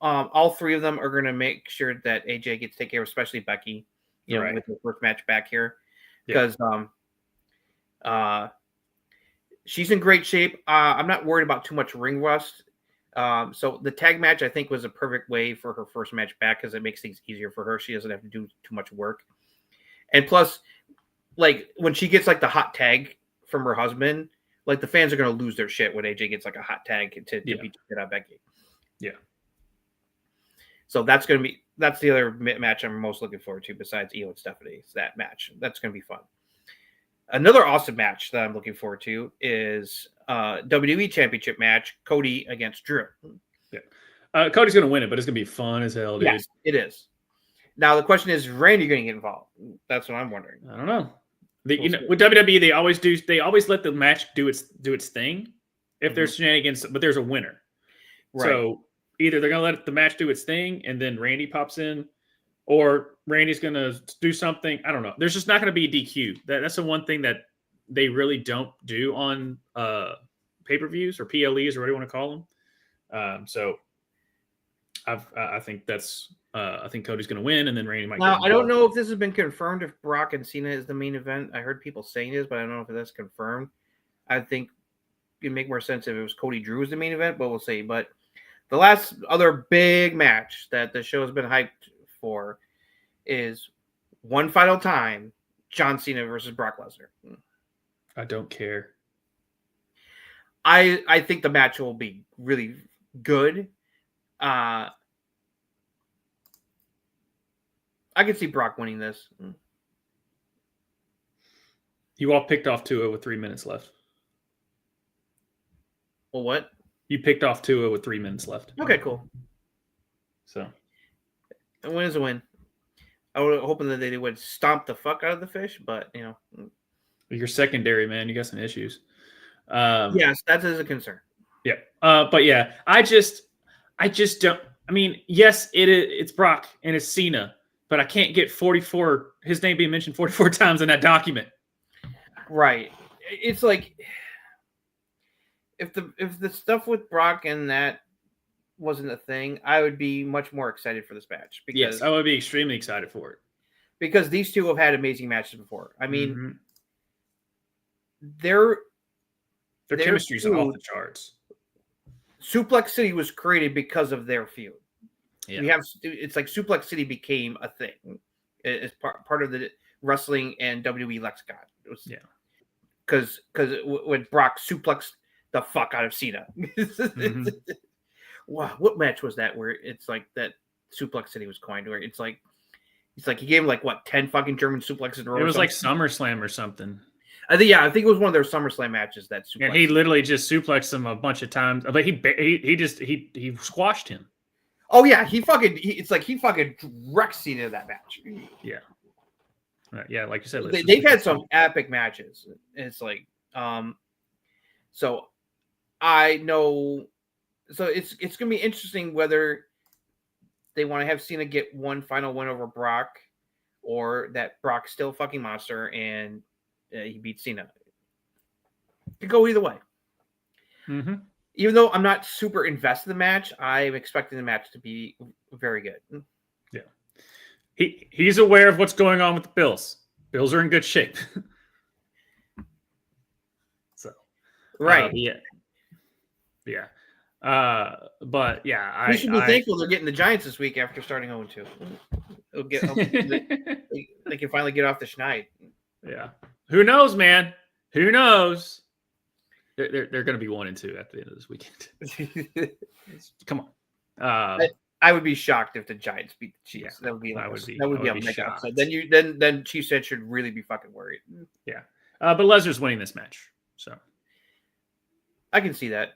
all three of them are going to make sure that AJ gets taken care of, especially Becky, with the first match back here, because she's in great shape. I'm not worried about too much ring rust. So the tag match, I think, was a perfect way for her first match back, because it makes things easier for her. She doesn't have to do too much work. And plus, like, when she gets like the hot tag from her husband, like, the fans are going to lose their shit when AJ gets like a hot tag to beat the shit out of Becky. Yeah. So that's the other match I'm most looking forward to besides Io and Stephanie. It's that match. That's going to be fun. Another awesome match that I'm looking forward to is WWE Championship match, Cody against Drew. Yeah. Cody's going to win it, but it's going to be fun as hell, dude. Yes, it is. Now, the question is Randy going to get involved? That's what I'm wondering. I don't know. With WWE, they always let the match do its thing if there's shenanigans, but there's a winner. Right. So either they're going to let the match do its thing and then Randy pops in, or Randy's going to do something. I don't know. There's just not going to be DQ. That's the one thing that they really don't do on pay-per-views or PLEs or whatever you want to call them. So I think I think Cody's going to win, and then Randy might. Now, I don't know if this has been confirmed, if Brock and Cena is the main event. I heard people saying this, but I don't know if that's confirmed. I think it'd make more sense if it was Cody Drew as the main event, but we'll see. But the last other big match that the show has been hyped for is one final time, John Cena versus Brock Lesnar. I don't care. I think the match will be really good. I could see Brock winning this. You all picked off Tua with 3 minutes left. Well, what? You picked off Tua with 3 minutes left. Okay, cool. So, a win is a win. I was hoping that they would stomp the fuck out of the fish, but You're secondary, man. You got some issues. Yes, that is a concern. Yeah. But yeah, I just don't. I mean, yes, it's Brock and it's Cena, but I can't get 44. His name being mentioned 44 times in that document. Right. It's like if the stuff with Brock and that wasn't a thing, I would be much more excited for this match. Because, yes, I would be extremely excited for it. Because these two have had amazing matches before. I mean, mm-hmm. their chemistry's off the charts. Suplex City was created because of their feud. Yeah. It's like Suplex City became a thing as part of the wrestling and WWE lexicon. It was, because when Brock suplexed the fuck out of Cena. mm-hmm. Wow, what match was that where it's like that Suplex City was coined? Where it's like he gave him like what 10 fucking German suplexes in a row. It was like SummerSlam or something. I think it was one of their SummerSlam matches. That suplex. And he literally just suplexed him a bunch of times, but he squashed him. Oh yeah, he fucking wrecked Cena in that match. Yeah, yeah, like you said, they've had some epic matches. It's like, so I know, so it's gonna be interesting whether they want to have Cena get one final win over Brock, or that Brock's still a fucking monster and he beats Cena. Could go either way. Mm-hmm. Even though I'm not super invested in the match, I'm expecting the match to be very good. Yeah. He's aware of what's going on with the Bills. Bills are in good shape. So. Right. Yeah. But yeah, we should be thankful they're getting the Giants this week after starting 0-2. They can finally get off the schneid. Yeah. Who knows, man? Who knows? They're going to be 1-2 at the end of this weekend. Come on. I would be shocked if the Giants beat the Chiefs. Yeah, that would be a mega upset. Then Chiefs fans should really be fucking worried. Yeah. But Lesnar's winning this match, so I can see that.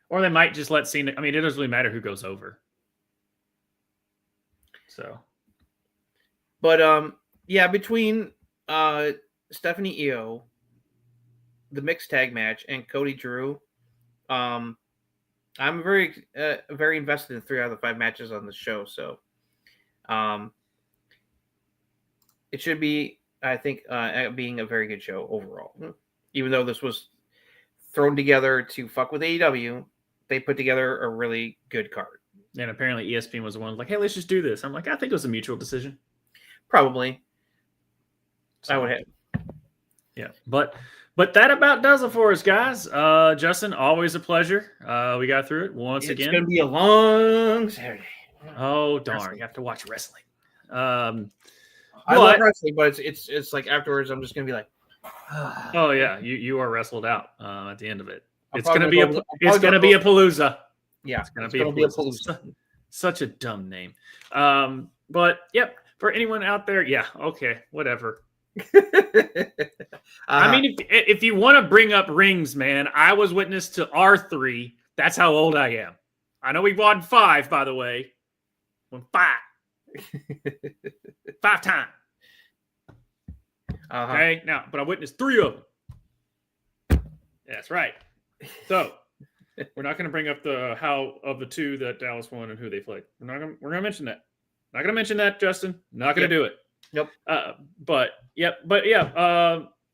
Or they might just let Cena. I mean, it doesn't really matter who goes over. So, but yeah, between Stephanie Io, the mixed tag match, and Cody Drew, I'm very invested in 3 out of the 5 matches on the show. So, it should be, I think, being a very good show overall. Even though this was thrown together to fuck with AEW, they put together a really good card. And apparently ESPN was the one like, hey, let's just do this. I'm like, I think it was a mutual decision. Probably. So, I would have. Yeah. But that about does it for us, guys. Justin, always a pleasure. We got through it once again. It's going to be a long Saturday. Oh, darn. You have to watch wrestling. I love wrestling, but it's like afterwards I'm just going to be like, oh yeah, you are wrestled out at the end of it. It's going to be a palooza. Yeah, it's going to be a palooza. Such a dumb name. But yep, for anyone out there, yeah, okay, whatever. I mean, if you want to bring up rings, man, I was witness to R3. That's how old I am. I know we won 5, by the way. Won 5. 5 times. Okay, now, but I witnessed 3 of them. That's right. So we're not going to bring up the how of the 2 that Dallas won and who they played. We're going to mention that. Not going to mention that, Justin. Not going to do it. Nope. But yeah.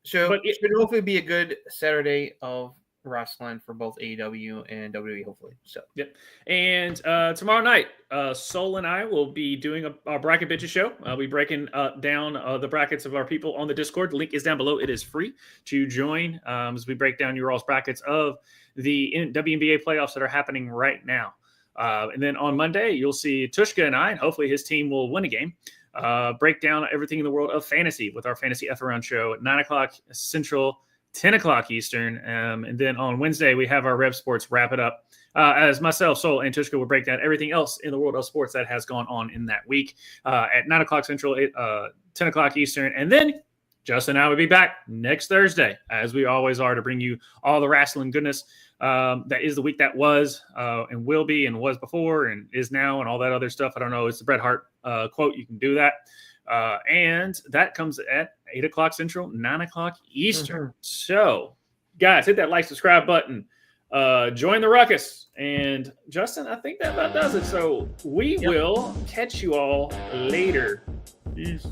So it should hopefully be a good Saturday of wrestling for both AEW and WWE, hopefully. So yep. And tomorrow night, Soul and I will be doing a bracket bitches show. We'll be breaking down the brackets of our people on the Discord. The link is down below. It is free to join as we break down your all's brackets of the WNBA playoffs that are happening right now. And then on Monday, you'll see Tushka and I, and hopefully his team will win a game. Break down everything in the world of fantasy with our Fantasy F Around show at 9 o'clock Central, 10 o'clock Eastern. And then on Wednesday, we have our Rev Sports wrap it up. As myself, Soul, and Tushka will break down everything else in the world of sports that has gone on in that week at 9 o'clock Central, 10 o'clock Eastern. And then Justin and I will be back next Thursday, as we always are, to bring you all the wrestling goodness that is the week that was and will be and was before and is now and all that other stuff. I don't know. It's the Bret Hart quote. You can do that. And that comes at 8 o'clock Central, 9 o'clock Eastern. So, guys, hit that like, subscribe button. Join the Ruckus. And, Justin, I think that about does it. So, we will catch you all later. Peace.